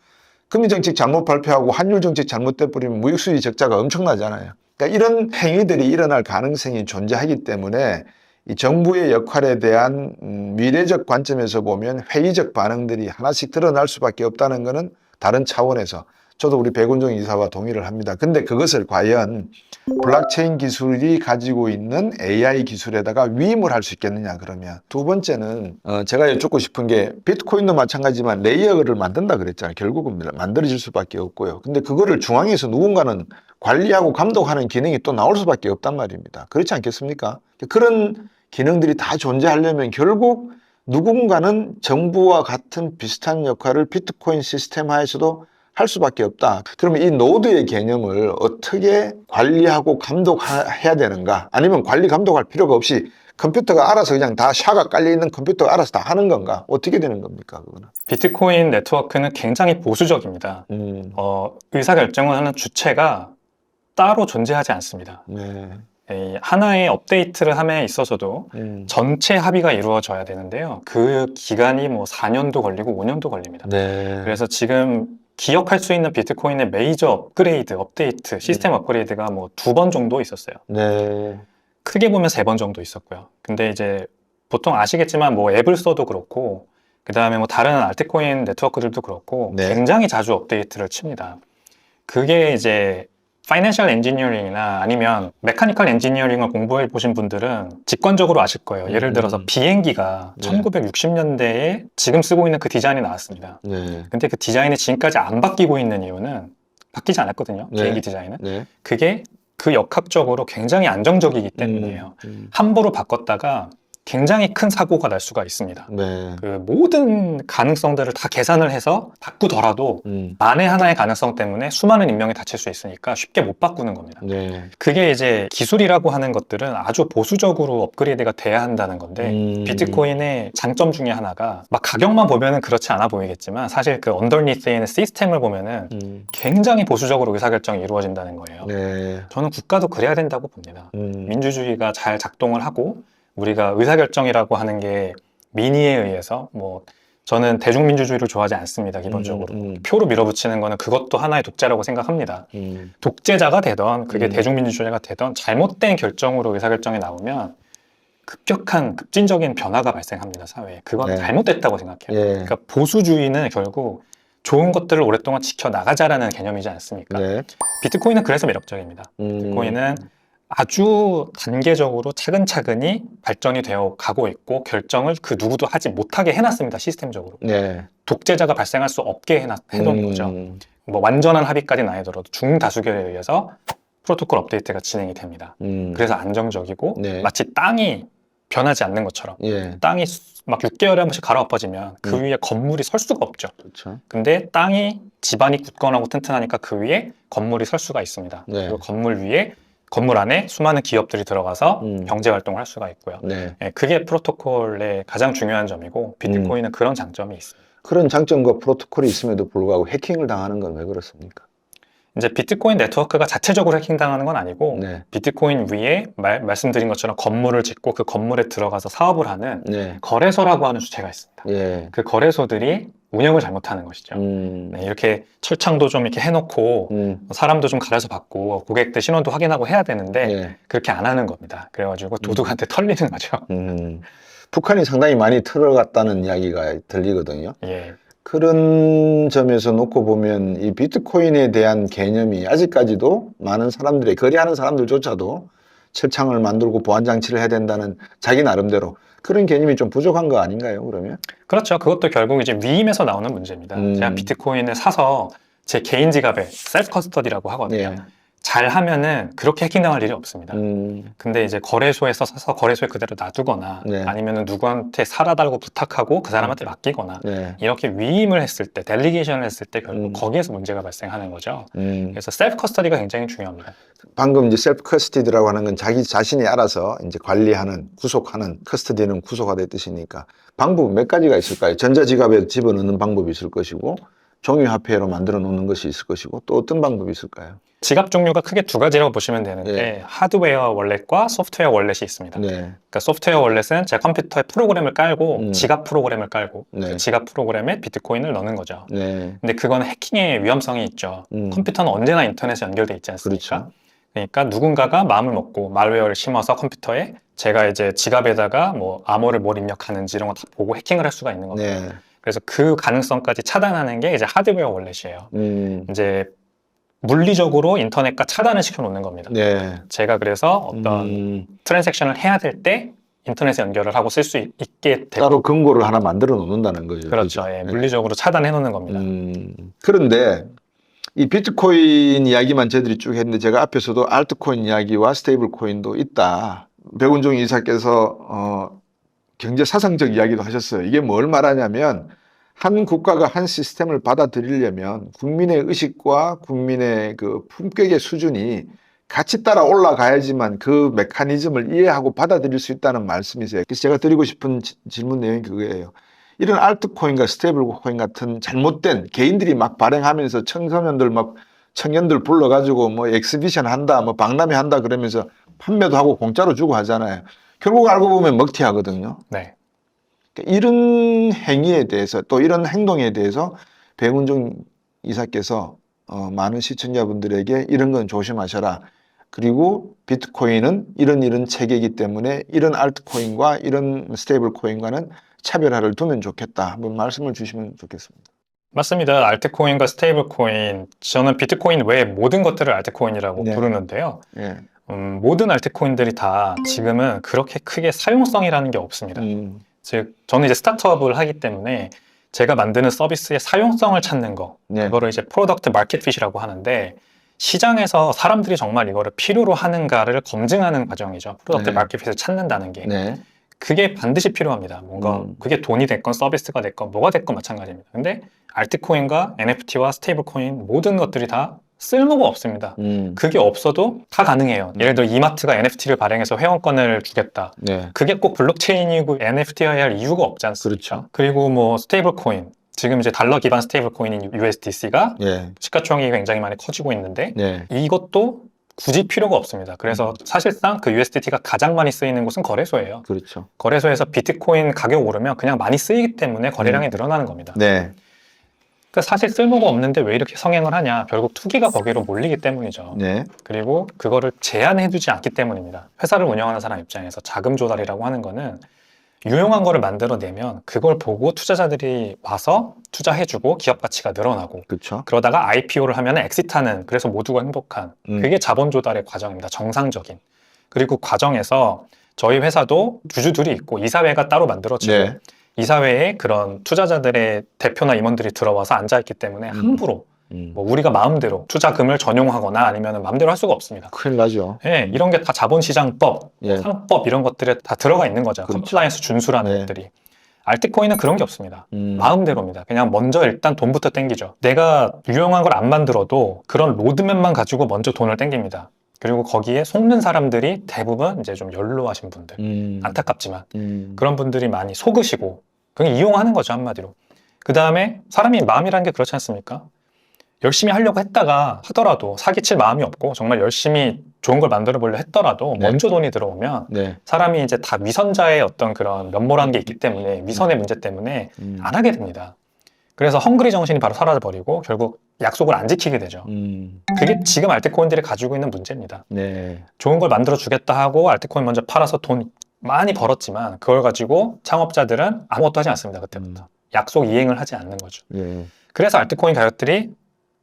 금리정책 잘못 발표하고 환율정책 잘못돼 버리면 무역수지 적자가 엄청나잖아요. 그러니까 이런 행위들이 일어날 가능성이 존재하기 때문에 이 정부의 역할에 대한 미래적 관점에서 보면 회의적 반응들이 하나씩 드러날 수밖에 없다는 것은 다른 차원에서 저도 우리 백운종 이사와 동의를 합니다. 근데 그것을 과연 블록체인 기술이 가지고 있는 AI 기술에다가 위임을 할 수 있겠느냐 그러면 두 번째는 제가 여쭙고 싶은 게 비트코인도 마찬가지지만 레이어를 만든다 그랬잖아요. 결국은 만들어질 수밖에 없고요. 근데 그거를 중앙에서 누군가는 관리하고 감독하는 기능이 또 나올 수밖에 없단 말입니다. 그렇지 않겠습니까? 그런 기능들이 다 존재하려면 결국 누군가는 정부와 같은 비슷한 역할을 비트코인 시스템화에서도 할 수밖에 없다. 그러면 이 노드의 개념을 어떻게 관리하고 감독해야 되는가? 아니면 관리 감독할 필요가 없이 컴퓨터가 알아서 그냥 다 샤가 깔려있는 컴퓨터가 알아서 다 하는 건가? 어떻게 되는 겁니까? 그거는? 비트코인 네트워크는 굉장히 보수적입니다. 의사결정을 하는 주체가 따로 존재하지 않습니다. 네. 하나의 업데이트를 함에 있어서도 전체 합의가 이루어져야 되는데요. 그 기간이 뭐 4년도 걸리고 5년도 걸립니다. 네. 그래서 지금 기억할 수 있는 비트코인의 메이저 업그레이드, 업데이트, 시스템 업그레이드가 뭐 2번 정도 있었어요. 네. 크게 보면 3번 정도 있었고요. 근데 이제 보통 아시겠지만 뭐 앱을 써도 그렇고 그 다음에 뭐 다른 알트코인 네트워크들도 그렇고 네. 굉장히 자주 업데이트를 칩니다. 그게 이제 파이낸셜 엔지니어링이나 아니면 메카니컬 엔지니어링을 공부해 보신 분들은 직관적으로 아실 거예요. 예를 들어서 비행기가 네. 1960년대에 지금 쓰고 있는 그 디자인이 나왔습니다. 네. 근데 그 디자인이 지금까지 안 바뀌고 있는 이유는 바뀌지 않았거든요. 네. 비행기 디자인은. 네. 그게 그 역학적으로 굉장히 안정적이기 때문이에요. 함부로 바꿨다가 굉장히 큰 사고가 날 수가 있습니다. 네. 그 모든 가능성들을 다 계산을 해서 바꾸더라도 만에 하나의 가능성 때문에 수많은 인명이 다칠 수 있으니까 쉽게 못 바꾸는 겁니다. 네. 그게 이제 기술이라고 하는 것들은 아주 보수적으로 업그레이드가 돼야 한다는 건데 비트코인의 장점 중에 하나가 막 가격만 보면은 그렇지 않아 보이겠지만 사실 그 언더니스에 있는 시스템을 보면은 굉장히 보수적으로 의사결정이 이루어진다는 거예요. 네. 저는 국가도 그래야 된다고 봅니다. 민주주의가 잘 작동을 하고 우리가 의사결정이라고 하는 게 민의에 의해서 뭐 저는 대중민주주의를 좋아하지 않습니다. 기본적으로 표로 밀어붙이는 거는 그것도 하나의 독재라고 생각합니다. 독재자가 되던 그게 대중민주주의가 되던 잘못된 결정으로 의사결정이 나오면 급격한 급진적인 변화가 발생합니다. 사회에. 그건 네. 잘못됐다고 생각해요. 예. 그러니까 보수주의는 결국 좋은 것들을 오랫동안 지켜나가자라는 개념이지 않습니까? 네. 비트코인은 그래서 매력적입니다. 비트코인은 아주 단계적으로 차근차근히 발전이 되어 가고 있고 결정을 그 누구도 하지 못하게 해놨습니다. 시스템적으로. 네. 독재자가 발생할 수 없게 해놓은 거죠. 뭐 완전한 합의까지는 아니더라도 중다수결에 의해서 프로토콜 업데이트가 진행이 됩니다. 그래서 안정적이고 네. 마치 땅이 변하지 않는 것처럼 예. 땅이 막 6개월에 한 번씩 가라엎어지면 그 위에 건물이 설 수가 없죠. 그렇죠. 근데 땅이 지반이 굳건하고 튼튼하니까 그 위에 건물이 설 수가 있습니다. 네. 그리고 건물 안에 수많은 기업들이 들어가서 경제 활동을 할 수가 있고요. 네. 예, 그게 프로토콜의 가장 중요한 점이고 비트코인은 그런 장점이 있습니다. 그런 장점과 프로토콜이 있음에도 불구하고 해킹을 당하는 건 왜 그렇습니까? 이제 비트코인 네트워크가 자체적으로 해킹당하는 건 아니고 네. 비트코인 위에 말씀드린 것처럼 건물을 짓고 그 건물에 들어가서 사업을 하는 네. 거래소라고 하는 주체가 있습니다. 예. 그 거래소들이 운영을 잘못하는 것이죠. 네, 이렇게 철창도 좀 이렇게 해놓고 사람도 좀 가려서 받고 고객들 신원도 확인하고 해야 되는데 예. 그렇게 안 하는 겁니다. 그래가지고 도둑한테 털리는 거죠. 북한이 상당히 많이 틀어갔다는 이야기가 들리거든요. 예. 그런 점에서 놓고 보면 이 비트코인에 대한 개념이 아직까지도 많은 사람들이, 거래하는 사람들조차도 철창을 만들고 보안 장치를 해야 된다는 자기 나름대로 그런 개념이 좀 부족한 거 아닌가요, 그러면? 그렇죠. 그것도 결국 이제 위임에서 나오는 문제입니다. 제가 비트코인을 사서 제 개인 지갑에 셀프 커스터디라고 하거든요. 예. 잘 하면은 그렇게 해킹당할 일이 없습니다. 근데 이제 거래소에서 사서 거래소에 그대로 놔두거나 네. 아니면은 누구한테 사라달라고 부탁하고 그 사람한테 맡기거나 네. 이렇게 위임을 했을 때, 델리게이션을 했을 때 결국 거기에서 문제가 발생하는 거죠. 그래서 셀프 커스터디가 굉장히 중요합니다. 방금 이제 셀프 커스티디라고 하는 건 자기 자신이 알아서 이제 관리하는, 구속하는, 커스터디는 구속하다의 뜻이니까 방법 몇 가지가 있을까요? 전자지갑에 집어넣는 방법이 있을 것이고, 종이화폐로 만들어 놓는 것이 있을 것이고, 또 어떤 방법이 있을까요? 지갑 종류가 크게 두 가지라고 보시면 되는데 네. 하드웨어 월렛과 소프트웨어 월렛이 있습니다. 네. 그러니까 소프트웨어 월렛은 제 컴퓨터에 프로그램을 깔고 지갑 프로그램을 깔고 네. 그 지갑 프로그램에 비트코인을 넣는 거죠. 네. 근데 그건 해킹의 위험성이 있죠. 컴퓨터는 언제나 인터넷에 연결돼 있지 않습니까? 그렇죠. 그러니까 누군가가 마음을 먹고 말웨어를 심어서 컴퓨터에 제가 이제 지갑에다가 뭐 암호를 뭘 입력하는지 이런 거 다 보고 해킹을 할 수가 있는 겁니다. 네. 그래서 그 가능성까지 차단하는 게 이제 하드웨어 월렛이에요. 이제 물리적으로 인터넷과 차단을 시켜놓는 겁니다. 네. 제가 그래서 어떤 트랜잭션을 해야 될 때 인터넷에 연결을 하고 쓸 수 있게 되고 따로 금고를 하나 만들어 놓는다는 거죠. 그렇죠. 예, 물리적으로 차단해 놓는 겁니다. 그런데 이 비트코인 이야기만 저희들이 쭉 했는데 제가 앞에서도 알트코인 이야기와 스테이블 코인도 있다. 백운종 이사께서 경제 사상적 이야기도 하셨어요. 이게 뭘 말하냐면 한 국가가 한 시스템을 받아들이려면 국민의 의식과 국민의 그 품격의 수준이 같이 따라 올라가야지만 그 메커니즘을 이해하고 받아들일 수 있다는 말씀이세요. 그래서 제가 드리고 싶은 질문 내용이 그거예요. 이런 알트코인과 스테이블 코인 같은 잘못된 개인들이 막 발행하면서 청년들 불러가지고 뭐 엑스비션 한다, 뭐 박람회 한다 그러면서 판매도 하고 공짜로 주고 하잖아요. 결국 알고 보면 먹튀하거든요. 네. 이런 행위에 대해서 또 이런 행동에 대해서 백운종 이사께서 많은 시청자분들에게 이런 건 조심하셔라. 그리고 비트코인은 이런 체계이기 때문에 이런 알트코인과 이런 스테이블 코인과는 차별화를 두면 좋겠다. 한번 말씀을 주시면 좋겠습니다. 맞습니다. 알트코인과 스테이블 코인, 저는 비트코인 외의 모든 것들을 알트코인이라고 네. 부르는데요. 네. 모든 알트코인들이 다 지금은 그렇게 크게 사용성이라는 게 없습니다. 즉, 저는 이제 스타트업을 하기 때문에 제가 만드는 서비스의 사용성을 찾는 거, 네. 그거를 이제 프로덕트 마켓핏이라고 하는데 시장에서 사람들이 정말 이거를 필요로 하는가를 검증하는 과정이죠. 프로덕트 네. 마켓핏을 찾는다는 게. 네. 그게 반드시 필요합니다. 뭔가 그게 돈이 됐건 서비스가 됐건 뭐가 됐건 마찬가지입니다. 근데 알트코인과 NFT와 스테이블 코인 모든 것들이 다 쓸모가 없습니다. 그게 없어도 다 가능해요. 예를 들어 이마트가 NFT를 발행해서 회원권을 주겠다. 네. 그게 꼭 블록체인이고 NFT여야 할 이유가 없지 않습니까? 그렇죠. 그리고 뭐 스테이블 코인, 지금 이제 달러 기반 스테이블 코인인 USDC가 네. 시가총액이 굉장히 많이 커지고 있는데 네. 이것도 굳이 필요가 없습니다. 그래서 사실상 그 USDT가 가장 많이 쓰이는 곳은 거래소예요. 그렇죠. 거래소에서 비트코인 가격 오르면 그냥 많이 쓰이기 때문에 거래량이 늘어나는 겁니다. 네. 그러니까 사실 쓸모가 없는데 왜 이렇게 성행을 하냐? 결국 투기가 거기로 몰리기 때문이죠. 네. 그리고 그거를 제한해두지 않기 때문입니다. 회사를 운영하는 사람 입장에서 자금 조달이라고 하는 거는 유용한 거를 만들어내면 그걸 보고 투자자들이 와서 투자해주고 기업 가치가 늘어나고 그렇죠. 그러다가 IPO를 하면 엑시트하는, 그래서 모두가 행복한, 그게 자본 조달의 과정입니다. 정상적인. 그리고 과정에서 저희 회사도 주주들이 있고 이사회가 따로 만들어지고 네. 이사회에 그런 투자자들의 대표나 임원들이 들어와서 앉아있기 때문에 함부로 뭐 우리가 마음대로 투자금을 전용하거나 아니면 마음대로 할 수가 없습니다. 큰일 나죠. 예, 이런 게 다 자본시장법, 예. 상법 이런 것들에 다 들어가 있는 거죠. 그렇죠. 컴플라이언스 준수라는 네. 것들이. 알트코인은 그런 게 없습니다. 마음대로입니다. 그냥 먼저 일단 돈부터 땡기죠. 내가 유용한 걸 안 만들어도 그런 로드맵만 가지고 먼저 돈을 땡깁니다. 그리고 거기에 속는 사람들이 대부분 이제 좀 연로하신 분들, 안타깝지만 그런 분들이 많이 속으시고 그냥 이용하는 거죠, 한마디로. 그 다음에 사람이 마음이라는 게 그렇지 않습니까? 열심히 하려고 했다가 하더라도 사기칠 마음이 없고 정말 열심히 좋은 걸 만들어 보려 했더라도 네. 먼저 돈이 들어오면 네. 사람이 이제 다 위선자의 어떤 그런 면모라는 게 있기 때문에 위선의 문제 때문에 안 하게 됩니다. 그래서 헝그리 정신이 바로 사라져버리고 결국 약속을 안 지키게 되죠. 그게 지금 알트코인들이 가지고 있는 문제입니다. 네. 좋은 걸 만들어 주겠다 하고 알트코인 먼저 팔아서 돈 많이 벌었지만 그걸 가지고 창업자들은 아무것도 하지 않습니다. 그때부터. 약속 이행을 하지 않는 거죠. 예. 그래서 알트코인 가격들이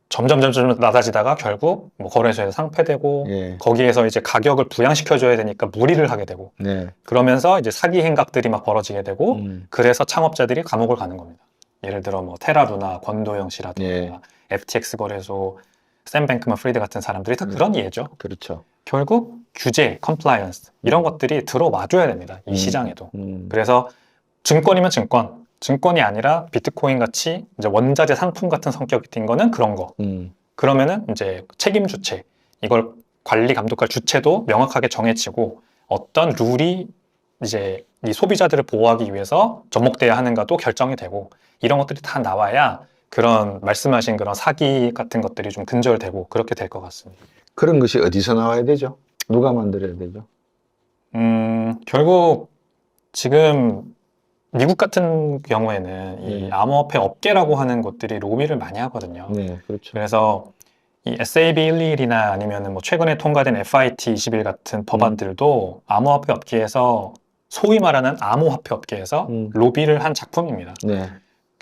점점 낮아지다가 결국 뭐 거래소에서 상폐되고 예. 거기에서 이제 가격을 부양시켜줘야 되니까 무리를 하게 되고 네. 그러면서 이제 사기 행각들이 막 벌어지게 되고 그래서 창업자들이 감옥을 가는 겁니다. 예를 들어 뭐 테라루나 권도영 씨라든가 예. FTX 거래소 샘 뱅크먼 프리드 같은 사람들이 다 그런 예죠. 그렇죠. 결국 규제, 컴플라이언스 이런 것들이 들어와줘야 됩니다. 이 시장에도. 그래서 증권이면 증권이 아니라 비트코인 같이 이제 원자재 상품 같은 성격이 띈 거는 그런 거. 그러면은 이제 책임 주체, 이걸 관리 감독할 주체도 명확하게 정해지고 어떤 룰이 이제 이 소비자들을 보호하기 위해서 접목돼야 하는가도 결정이 되고 이런 것들이 다 나와야 그런 말씀하신 그런 사기 같은 것들이 좀 근절되고 그렇게 될 것 같습니다. 그런 것이 어디서 나와야 되죠? 누가 만들어야 되죠? 결국 지금 미국 같은 경우에는 이 암호화폐 업계라고 하는 곳들이 로비를 많이 하거든요. 네, 그렇죠. 그래서 이 SAB 121이나 아니면 뭐 최근에 통과된 FIT 21 같은 법안들도 암호화폐 업계에서 소위 말하는 암호화폐 업계에서 로비를 한 작품입니다. 네.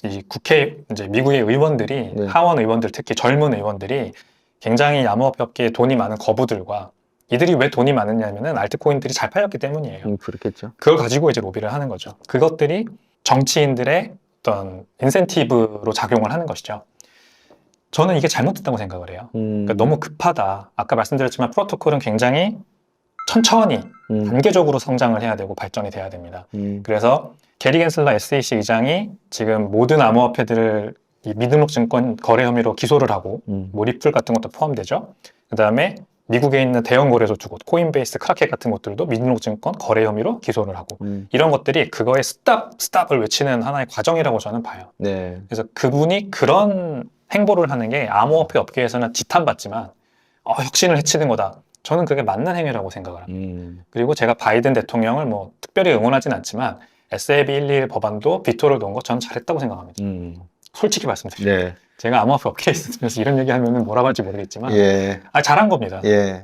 이 국회 이제 미국의 의원들이 네. 하원 의원들 특히 젊은 의원들이 굉장히 암호화폐 업계에 돈이 많은 거부들과 이들이 왜 돈이 많으냐면은 알트코인들이 잘 팔렸기 때문이에요. 그렇겠죠. 그걸 가지고 이제 로비를 하는 거죠. 그것들이 정치인들의 어떤 인센티브로 작용을 하는 것이죠. 저는 이게 잘못됐다고 생각을 해요. 그러니까 너무 급하다. 아까 말씀드렸지만 프로토콜은 굉장히 천천히 단계적으로 성장을 해야 되고 발전이 돼야 됩니다. 그래서 게리 겐슬러 SEC 의장이 지금 모든 암호화폐들을 이 미등록 증권 거래 혐의로 기소를 하고 뭐 리플 같은 것도 포함되죠. 그 다음에 미국에 있는 대형 거래소 두 곳, 코인베이스, 크라켓 같은 것들도 미등록 증권 거래 혐의로 기소를 하고 이런 것들이 그거의 스탑을 외치는 하나의 과정이라고 저는 봐요. 네. 그래서 그분이 그런 행보를 하는 게 암호화폐 업계에서는 지탄받지만 혁신을 해치는 거다. 저는 그게 맞는 행위라고 생각을 합니다. 그리고 제가 바이든 대통령을 뭐 특별히 응원하진 않지만 SAB 121 법안도 비토를 놓은 거 저는 잘했다고 생각합니다. 솔직히 말씀드려요. 네. 제가 제가 암호화폐 업계에 있으면서 이런 얘기하면 뭐라고 할지 모르겠지만 예. 잘한 겁니다. 예.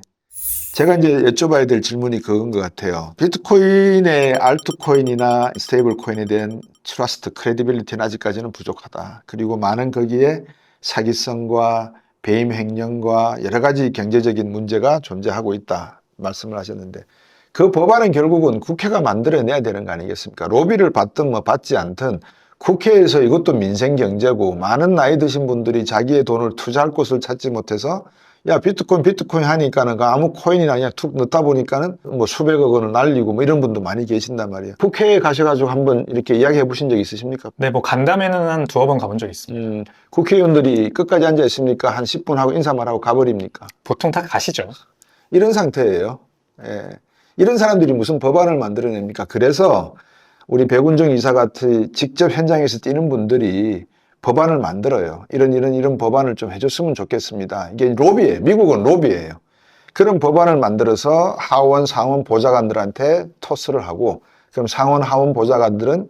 제가 이제 여쭤봐야 될 질문이 그건 것 같아요. 비트코인의 알트코인이나 스테이블 코인에 대한 트러스트, 크레디빌리티는 아직까지는 부족하다. 그리고 많은 거기에 사기성과 배임 횡령과 여러 가지 경제적인 문제가 존재하고 있다 말씀을 하셨는데 그 법안은 결국은 국회가 만들어내야 되는 거 아니겠습니까? 로비를 받든 뭐 받지 않든 국회에서 이것도 민생 경제고 많은 나이 드신 분들이 자기의 돈을 투자할 곳을 찾지 못해서 야 비트코인 하니까는 그 아무 코인이나 그냥 툭 넣다 보니까는 뭐 수백억 원을 날리고 뭐 이런 분도 많이 계신단 말이에요. 국회에 가셔가지고 한번 이렇게 이야기해 보신 적 있으십니까? 네, 뭐 간담회는 한 2-번 가본 적 있습니다. 국회의원들이 끝까지 앉아 있습니까? 한 10분 하고 인사만 하고 가버립니까? 보통 다 가시죠. 이런 상태예요. 예. 이런 사람들이 무슨 법안을 만들어냅니까? 그래서 우리 백운정 이사 같이 직접 현장에서 뛰는 분들이 법안을 만들어요. 이런 법안을 좀 해줬으면 좋겠습니다. 이게 로비예요. 미국은 로비예요. 그런 법안을 만들어서 하원, 상원 보좌관들한테 토스를 하고 그럼 상원, 하원 보좌관들은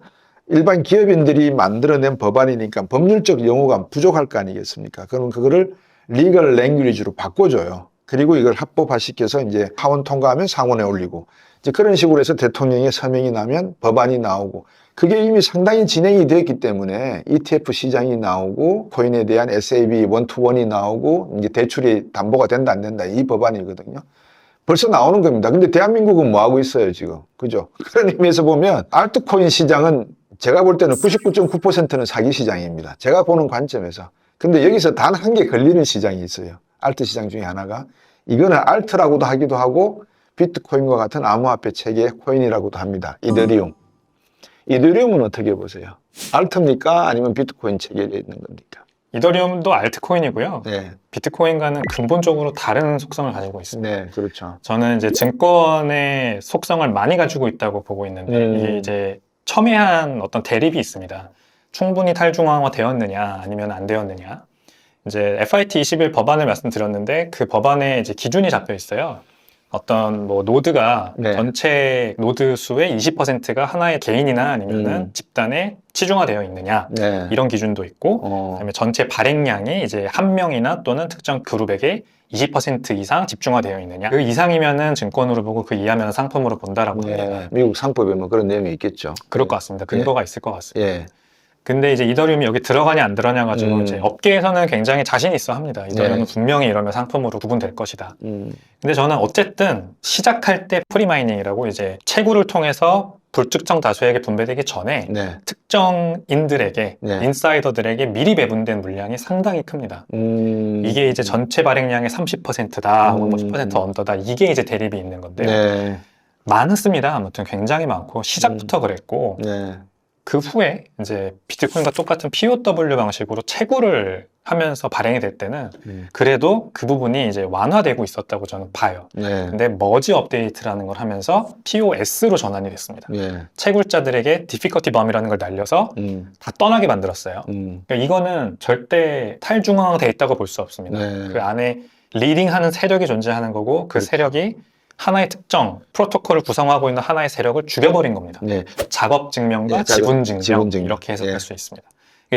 일반 기업인들이 만들어낸 법안이니까 법률적 용어가 부족할 거 아니겠습니까? 그럼 그거를 리걸 랭귀지로 바꿔줘요. 그리고 이걸 합법화시켜서 이제 하원 통과하면 상원에 올리고 이제 그런 식으로 해서 대통령의 서명이 나면 법안이 나오고 그게 이미 상당히 진행이 되었기 때문에 ETF 시장이 나오고 코인에 대한 SAB 121이 나오고 이제 대출이 담보가 된다 안 된다 이 법안이거든요. 벌써 나오는 겁니다. 근데 대한민국은 뭐 하고 있어요 지금? 그죠? 그런 의미에서 보면 알트코인 시장은 제가 볼 때는 99.9%는 사기 시장입니다. 제가 보는 관점에서. 근데 여기서 단 한 개 걸리는 시장이 있어요. 알트 시장 중에 하나가. 이거는 알트라고도 하기도 하고 비트코인과 같은 암호화폐 체계의 코인이라고도 합니다. 이더리움. 이더리움은 어떻게 보세요? 알트입니까? 아니면 비트코인 체계에 있는 겁니까? 이더리움도 알트코인이고요. 네. 비트코인과는 근본적으로 다른 속성을 가지고 있습니다. 네, 그렇죠. 저는 이제 증권의 속성을 많이 가지고 있다고 보고 있는데 이게 이제 첨예한 어떤 대립이 있습니다. 충분히 탈중앙화 되었느냐 아니면 안 되었느냐. 이제 FIT 21 법안을 말씀드렸는데 그 법안에 이제 기준이 잡혀 있어요. 어떤 뭐 노드가 네. 전체 노드 수의 20%가 하나의 개인이나 아니면은 집단에 치중화되어 있느냐 네. 이런 기준도 있고 그다음에 전체 발행량이 이제 한 명이나 또는 특정 그룹에게 20% 이상 집중화되어 있느냐 그 이상이면은 증권으로 보고 그 이하면 상품으로 본다라고 합니다. 네. 미국 상법에 뭐 그런 내용이 있겠죠. 그럴 것 같습니다. 근거가 있을 것 같습니다. 예. 근데 이제 이더리움이 여기 들어가냐 안 들어가냐 가지고 이제 업계에서는 굉장히 자신 있어 합니다. 이더리움은 분명히 이러면 상품으로 구분될 것이다. 근데 저는 어쨌든 시작할 때 프리마이닝이라고 이제 채굴을 통해서 불특정 다수에게 분배되기 전에 특정인들에게 인사이더들에게 미리 배분된 물량이 상당히 큽니다. 이게 이제 전체 발행량의 30%다 혹은 뭐 10% 언더다 이게 이제 대립이 있는 건데요. 많습니다. 아무튼 굉장히 많고 시작부터 그랬고 그 후에 이제 비트코인과 똑같은 POW 방식으로 채굴을 하면서 발행이 될 때는 그래도 그 부분이 이제 완화되고 있었다고 저는 봐요. 근데 머지 업데이트라는 걸 하면서 POS로 전환이 됐습니다. 채굴자들에게 디피커티 범이라는 걸 날려서 다 떠나게 만들었어요. 그러니까 이거는 절대 탈중앙화되어 있다고 볼 수 없습니다. 그 안에 리딩하는 세력이 존재하는 거고 그 세력이 하나의 특정 프로토콜을 구성하고 있는 하나의 세력을 죽여버린 겁니다. 작업 증명과 지분 증명 이렇게 해석할 수 있습니다.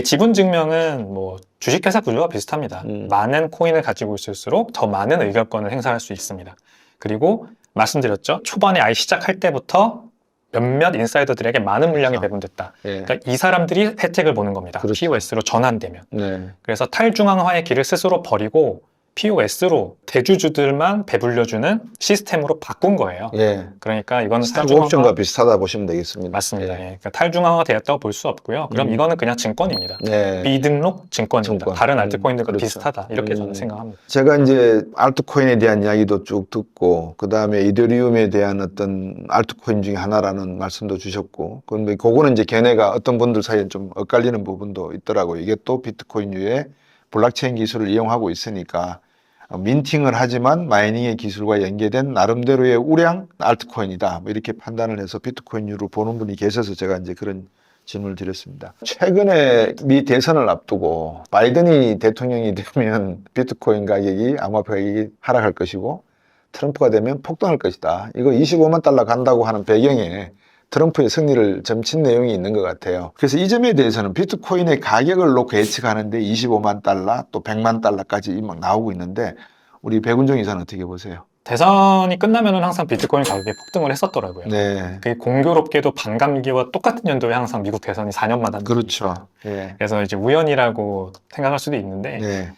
지분 증명은 뭐 주식회사 구조와 비슷합니다. 많은 코인을 가지고 있을수록 더 많은 의결권을 행사할 수 있습니다. 그리고 말씀드렸죠. 초반에 아예 시작할 때부터 몇몇 인사이더들에게 많은 물량이 배분됐다. 그러니까 이 사람들이 혜택을 보는 겁니다. POS로 전환되면. 그래서 탈중앙화의 길을 스스로 버리고 POS로 대주주들만 배불려주는 시스템으로 바꾼 거예요. 그러니까 이거는 스탁 옵션과 비슷하다 보시면 되겠습니다. 맞습니다. 그러니까 탈중앙화 되었다고 볼 수 없고요. 그럼 이거는 그냥 증권입니다. 비등록 증권입니다. 다른 알트코인들과 비슷하다. 이렇게 저는 생각합니다. 제가 이제 알트코인에 대한 이야기도 쭉 듣고 그 다음에 이더리움에 대한 어떤 알트코인 중에 하나라는 말씀도 주셨고 그런데 그거는 이제 걔네가 어떤 분들 사이에 좀 엇갈리는 부분도 있더라고요. 이게 또 비트코인류의 블록체인 기술을 이용하고 있으니까 민팅을 하지만 마이닝의 기술과 연계된 나름대로의 우량 알트코인이다. 뭐 이렇게 판단을 해서 비트코인류로 보는 분이 계셔서 제가 이제 그런 질문을 드렸습니다. 최근에 미 대선을 앞두고 바이든이 대통령이 되면 비트코인 가격이 암호화폐 가격이 하락할 것이고 트럼프가 되면 폭등할 것이다. 이거 25만 달러 간다고 하는 배경에 트럼프의 승리를 점친 내용이 있는 것 같아요. 그래서 이 점에 대해서는 비트코인의 가격을 놓고 예측하는데 25만 달러 또 100만 달러까지 막 나오고 있는데 우리 백운정 이사는 어떻게 보세요? 대선이 끝나면은 항상 비트코인 가격이 폭등을 했었더라고요. 그게 공교롭게도 반감기와 똑같은 연도에 항상 미국 대선이 4년마다. 그렇죠. 그래서 이제 우연이라고 생각할 수도 있는데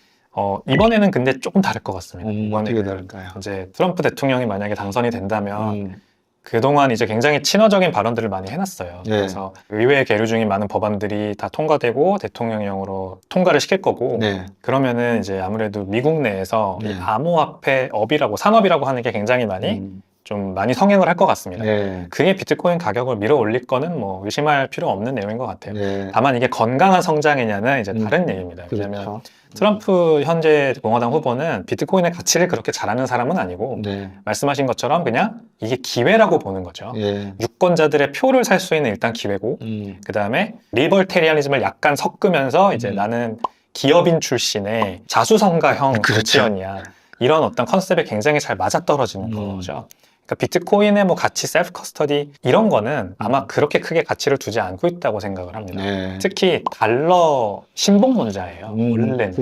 이번에는 근데 조금 다를 것 같습니다. 어떻게 다를까요? 이제 트럼프 대통령이 만약에 당선이 된다면 그동안 이제 굉장히 친화적인 발언들을 많이 해놨어요. 그래서 의회 계류 중인 많은 법안들이 다 통과되고 대통령령으로 통과를 시킬 거고 그러면은 이제 아무래도 미국 내에서 이 암호화폐 업이라고 산업이라고 하는 게 굉장히 많이 좀 많이 성행을 할 것 같습니다. 그게 비트코인 가격을 밀어 올릴 거는 뭐 의심할 필요 없는 내용인 것 같아요. 다만 이게 건강한 성장이냐는 이제 다른 얘기입니다. 왜냐하면 트럼프 현재 공화당 후보는 비트코인의 가치를 그렇게 잘하는 사람은 아니고 말씀하신 것처럼 그냥 이게 기회라고 보는 거죠. 유권자들의 표를 살 수 있는 일단 기회고 그 다음에 리버테리아니즘을 약간 섞으면서 이제 나는 기업인 출신의 자수성가형 정치인이야. 이런 어떤 컨셉에 굉장히 잘 맞아떨어지는 거죠. 그러니까 비트코인의 뭐 가치, 셀프 커스터디 이런 거는 아마 그렇게 크게 가치를 두지 않고 있다고 생각을 합니다. 특히 달러 신봉론자예요. 원래는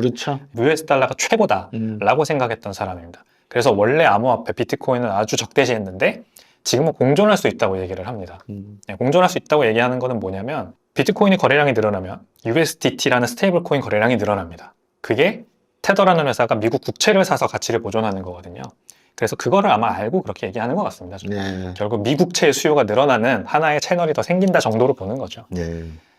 US 달러가 최고다라고 생각했던 사람입니다. 그래서 원래 암호화폐 비트코인은 아주 적대시했는데 지금은 공존할 수 있다고 얘기를 합니다. 공존할 수 있다고 얘기하는 거는 뭐냐면 비트코인의 거래량이 늘어나면 USDT라는 스테이블 코인 거래량이 늘어납니다. 그게 테더라는 회사가 미국 국채를 사서 가치를 보존하는 거거든요. 그래서 그거를 아마 알고 그렇게 얘기하는 것 같습니다. 결국 미국채의 수요가 늘어나는 하나의 채널이 더 생긴다 정도로 보는 거죠.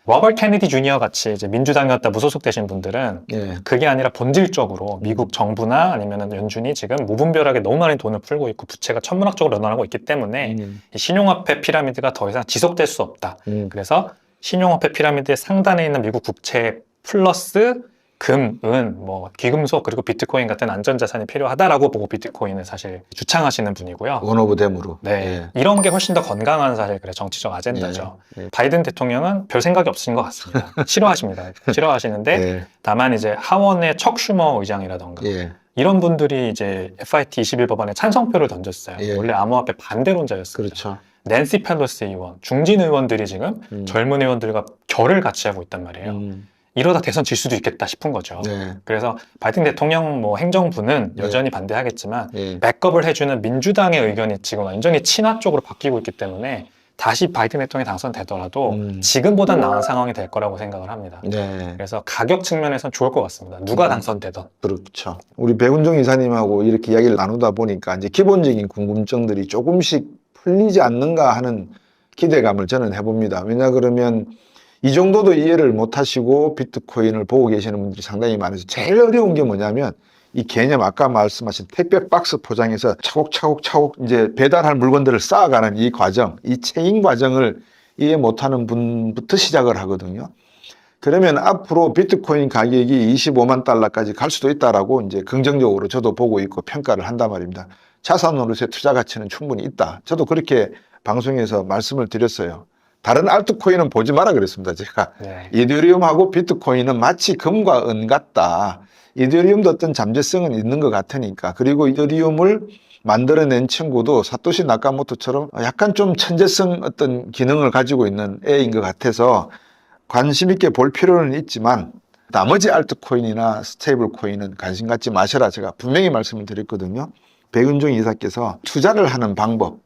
로버트 케네디 주니어 같이 이제 민주당이었다 무소속 되신 분들은 그게 아니라 본질적으로 미국 정부나 아니면 연준이 지금 무분별하게 너무 많은 돈을 풀고 있고 부채가 천문학적으로 늘어나고 있기 때문에 이 신용화폐 피라미드가 더 이상 지속될 수 없다. 그래서 신용화폐 피라미드의 상단에 있는 미국 국채 플러스 금, 은, 뭐 귀금속 그리고 비트코인 같은 안전자산이 필요하다라고 보고 비트코인을 사실 주창하시는 분이고요. 원 오브 댐으로. 이런 게 훨씬 더 건강한 사실 그래 정치적 아젠다죠. 바이든 대통령은 별 생각이 없으신 것 같습니다. 싫어하십니다. 싫어하시는데 다만 이제 하원의 척 슈머 의장이라던가 이런 분들이 이제 FIT 21 법안에 찬성표를 던졌어요. 원래 암호화폐 반대론자였습니다. 낸시 펠로시 의원, 중진 의원들이 지금 젊은 의원들과 결을 같이 하고 있단 말이에요. 이러다 대선 질 수도 있겠다 싶은 거죠. 그래서 바이든 대통령 뭐 행정부는 여전히 반대하겠지만 백업을 해주는 민주당의 의견이 지금 완전히 친화 쪽으로 바뀌고 있기 때문에 다시 바이든 대통령이 당선되더라도 지금보단 나은 상황이 될 거라고 생각을 합니다. 네. 그래서 가격 측면에서는 좋을 것 같습니다. 누가 당선되든. 그렇죠. 우리 배훈정 이사님하고 이렇게 이야기를 나누다 보니까 이제 기본적인 궁금증들이 조금씩 풀리지 않는가 하는 기대감을 저는 해봅니다. 왜냐 그러면 이 정도도 이해를 못 하시고 비트코인을 보고 계시는 분들이 상당히 많아서 제일 어려운 게 뭐냐면 이 개념 아까 말씀하신 택배 박스 포장해서 차곡차곡 이제 배달할 물건들을 쌓아가는 이 과정, 이 체인 과정을 이해 못하는 분부터 시작을 하거든요. 그러면 앞으로 비트코인 가격이 25만 달러까지 갈 수도 있다라고 이제 긍정적으로 저도 보고 있고 평가를 한단 말입니다. 자산 노릇의 투자 가치는 충분히 있다. 저도 그렇게 방송에서 말씀을 드렸어요. 다른 알트코인은 보지 마라 그랬습니다. 제가 네. 이더리움하고 비트코인은 마치 금과 은 같다. 이더리움도 어떤 잠재성은 있는 것 같으니까. 그리고 이더리움을 만들어낸 친구도 사토시 나카모토처럼 약간 좀 천재성 어떤 기능을 가지고 있는 애인 것 같아서 관심 있게 볼 필요는 있지만 나머지 알트코인이나 스테이블 코인은 관심 갖지 마셔라 제가 분명히 말씀을 드렸거든요. 백은종 이사께서 투자를 하는 방법,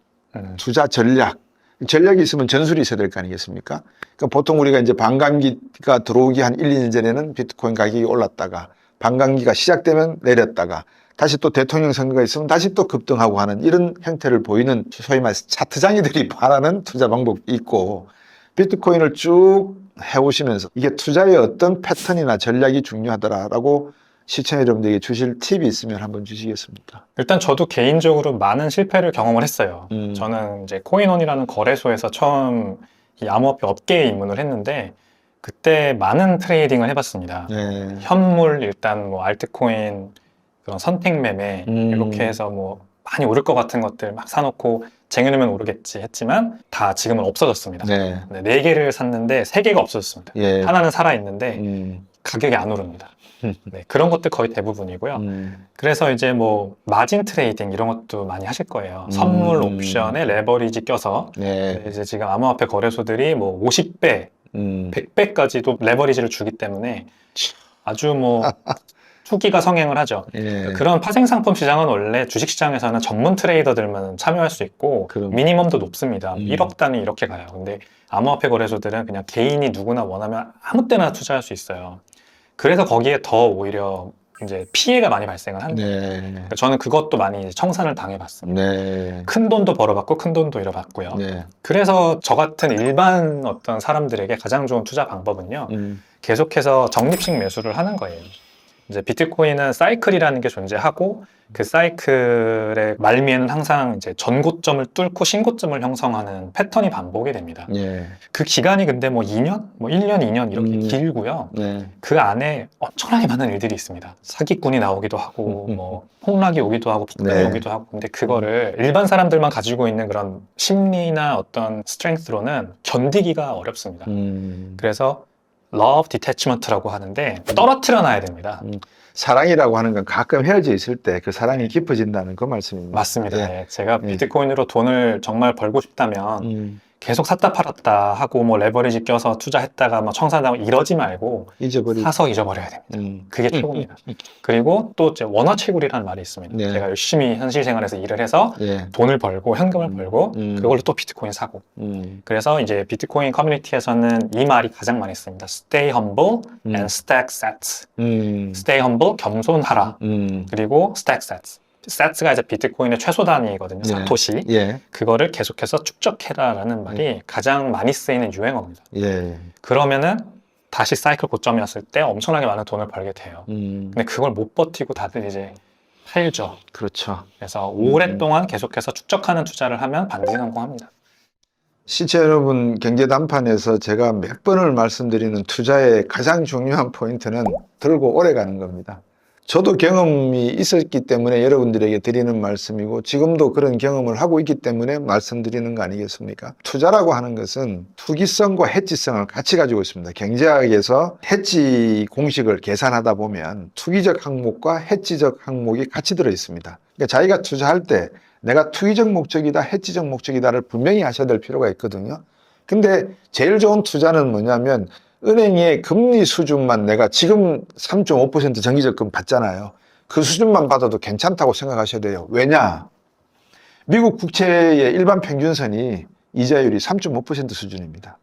투자 전략이 있으면 전술이 있어야 될 거 아니겠습니까? 그러니까 보통 우리가 이제 반감기가 들어오기 한 1, 2년 전에는 비트코인 가격이 올랐다가 반감기가 시작되면 내렸다가 다시 또 대통령 선거가 있으면 다시 또 급등하고 하는 이런 형태를 보이는 소위 말해서 차트장이들이 바라는 투자 방법이 있고 비트코인을 쭉 해오시면서 이게 투자의 어떤 패턴이나 전략이 중요하더라라고 시청자 여러분들에게 주실 팁이 있으면 한번 주시겠습니까? 일단 저도 개인적으로 많은 실패를 경험을 했어요. 저는 이제 코인원이라는 거래소에서 처음 이 암호화폐 업계에 입문을 했는데 그때 많은 트레이딩을 해봤습니다. 네. 현물 일단 뭐 알트코인 그런 선택 매매 이렇게 해서 뭐 많이 오를 것 같은 것들 막 사놓고 쟁여놓으면 오르겠지 했지만 다 지금은 없어졌습니다. 네. 네, 4개를 샀는데 3개가 없어졌습니다. 예. 하나는 살아있는데 가격이 안 오릅니다. 네, 그런 것들 거의 대부분이고요. 그래서 이제 뭐 마진 트레이딩 이런 것도 많이 하실 거예요. 선물 옵션에 레버리지 껴서 네. 이제 지금 암호화폐 거래소들이 뭐 50배, 100배까지도 레버리지를 주기 때문에 아주 뭐 투기가 성행을 하죠. 예. 그런 파생상품 시장은 원래 주식시장에서는 전문 트레이더들만 참여할 수 있고 그럼. 미니멈도 높습니다. 1억 단위 이렇게 가요. 근데 암호화폐 거래소들은 그냥 개인이 누구나 원하면 아무 때나 투자할 수 있어요. 그래서 거기에 더 오히려 이제 피해가 많이 발생을 하는 거예요. 네. 저는 그것도 많이 청산을 당해봤습니다. 네. 큰 돈도 벌어봤고 큰 돈도 잃어봤고요. 네. 그래서 저 같은 일반 어떤 사람들에게 가장 좋은 투자 방법은요. 계속해서 적립식 매수를 하는 거예요. 이제 비트코인은 사이클이라는 게 존재하고 그 사이클의 말미에는 항상 이제 전고점을 뚫고 신고점을 형성하는 패턴이 반복이 됩니다. 예. 그 기간이 근데 뭐 2년, 뭐 1년, 2년 이렇게 길고요. 네. 그 안에 엄청나게 많은 일들이 있습니다. 사기꾼이 나오기도 하고, 뭐 폭락이 오기도 하고, 폭등이 네. 오기도 하고. 근데 그거를 일반 사람들만 가지고 있는 그런 심리나 어떤 스트렝스로는 견디기가 어렵습니다. 그래서 Law of Detachment라고 하는데 떨어뜨려 놔야 됩니다. 사랑이라고 하는 건 가끔 헤어져 있을 때 그 사랑이 깊어진다는 그 말씀입니다. 맞습니다. 예. 예. 제가 예. 비트코인으로 돈을 정말 벌고 싶다면 계속 샀다 팔았다 하고 뭐 레버리지 껴서 투자했다가 뭐 청산하고 이러지 말고 잊어버리고. 사서 잊어버려야 됩니다. 그게 최고입니다. 그리고 또 이제 원화채굴이라는 말이 있습니다. 네. 제가 열심히 현실 생활에서 일을 해서 예. 돈을 벌고 현금을 벌고 그걸로 또 비트코인 사고 그래서 이제 비트코인 커뮤니티에서는 이 말이 가장 많이 씁니다. Stay humble and stack sats. Stay humble, 겸손하라. 그리고 stack sats. sats가 이제 비트코인의 최소 단위거든요. 예. 사토시. 예. 그거를 계속해서 축적해라라는 말이 가장 많이 쓰이는 유행어입니다. 예. 그러면은 다시 사이클 고점이었을 때 엄청나게 많은 돈을 벌게 돼요. 근데 그걸 못 버티고 다들 이제 팔죠. 그렇죠. 그래서 오랫동안 계속해서 축적하는 투자를 하면 반드시 성공합니다. 시청자 여러분, 경제단판에서 제가 몇 번을 말씀드리는 투자의 가장 중요한 포인트는 들고 오래 가는 겁니다. 저도 경험이 있었기 때문에 여러분들에게 드리는 말씀이고 지금도 그런 경험을 하고 있기 때문에 말씀드리는 거 아니겠습니까? 투자라고 하는 것은 투기성과 해지성을 같이 가지고 있습니다. 경제학에서 해지 공식을 계산하다 보면 투기적 항목과 해지적 항목이 같이 들어 있습니다. 그러니까 자기가 투자할 때 내가 투기적 목적이다, 해지적 목적이다를 분명히 하셔야 될 필요가 있거든요. 근데 제일 좋은 투자는 뭐냐면 은행의 금리 수준만 내가 지금 3.5% 정기적금 받잖아요. 그 수준만 받아도 괜찮다고 생각하셔야 돼요. 왜냐? 미국 국채의 일반 평균선이 이자율이 3.5% 수준입니다.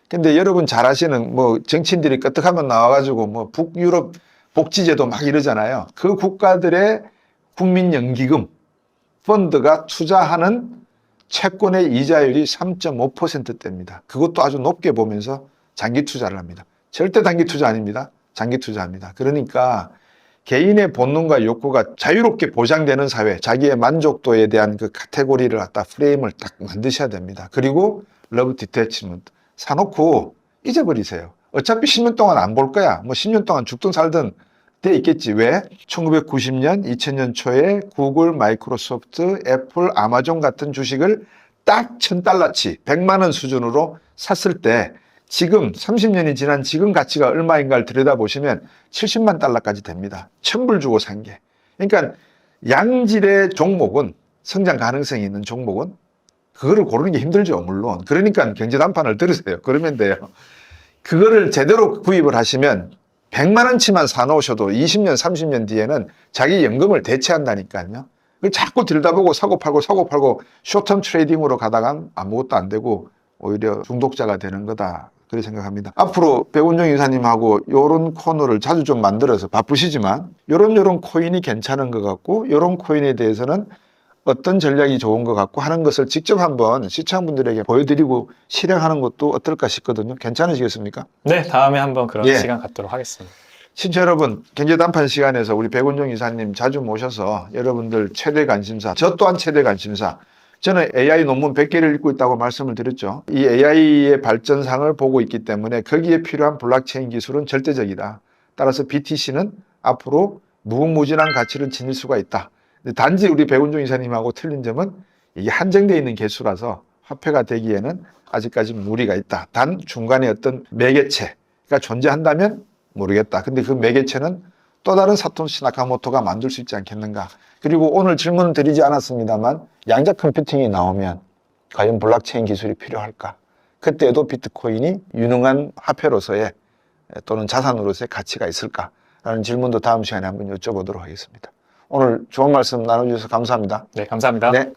근데 여러분 잘 아시는 뭐 정치인들이 끄떡하면 나와가지고 뭐 북유럽 복지제도 막 이러잖아요. 그 국가들의 국민연기금 펀드가 투자하는 채권의 이자율이 3.5%대입니다. 그것도 아주 높게 보면서 장기 투자를 합니다. 절대 단기 투자 아닙니다. 장기 투자합니다. 그러니까 개인의 본능과 욕구가 자유롭게 보장되는 사회, 자기의 만족도에 대한 그 카테고리를 갖다 프레임을 딱 만드셔야 됩니다. 그리고 러브 디태치먼트 사놓고 잊어버리세요. 어차피 10년 동안 안 볼 거야. 뭐 10년 동안 죽든 살든 돼 있겠지. 왜? 1990년, 2000년 초에 구글, 마이크로소프트, 애플, 아마존 같은 주식을 딱 $1000치, 100만 원 수준으로 샀을 때 지금 30년이 지난 지금 가치가 얼마인가를 들여다보시면 $70만 까지 됩니다. 1000불 주고 산 게. 그러니까 양질의 종목은, 성장 가능성이 있는 종목은 그거를 고르는 게 힘들죠, 물론. 그러니까 경제단판을 들으세요. 그러면 돼요. 그거를 제대로 구입을 하시면 100만 원치만 사놓으셔도 20년, 30년 뒤에는 자기 연금을 대체한다니까요. 그걸 자꾸 들여다보고 사고 팔고 쇼텀 트레이딩으로 가다가 아무것도 안 되고 오히려 중독자가 되는 거다. 그렇게 생각합니다. 앞으로 백운종 이사님하고 이런 코너를 자주 좀 만들어서 바쁘시지만 요런 코인이 괜찮은 것 같고 요런 코인에 대해서는 어떤 전략이 좋은 것 같고 하는 것을 직접 한번 시청자분들에게 보여드리고 실행하는 것도 어떨까 싶거든요. 괜찮으시겠습니까? 네, 다음에 한번 그런 예. 시간 갖도록 하겠습니다. 시청자 여러분, 경제단판 시간에서 우리 백운종 이사님 자주 모셔서 여러분들 최대 관심사, 저 또한 최대 관심사, 저는 AI 논문 100개를 읽고 있다고 말씀을 드렸죠. 이 AI의 발전상을 보고 있기 때문에 거기에 필요한 블록체인 기술은 절대적이다. 따라서 BTC는 앞으로 무궁무진한 가치를 지닐 수가 있다. 단지 우리 백운종 이사님하고 틀린 점은 이게 한정되어 있는 개수라서 화폐가 되기에는 아직까지 무리가 있다. 단 중간에 어떤 매개체가 존재한다면 모르겠다. 근데 그 매개체는 또 다른 사토시 나카모토가 만들 수 있지 않겠는가. 그리고 오늘 질문 드리지 않았습니다만 양자 컴퓨팅이 나오면 과연 블록체인 기술이 필요할까? 그때도 비트코인이 유능한 화폐로서의 또는 자산으로서의 가치가 있을까? 라는 질문도 다음 시간에 한번 여쭤보도록 하겠습니다. 오늘 좋은 말씀 나눠주셔서 감사합니다. 네, 감사합니다. 네.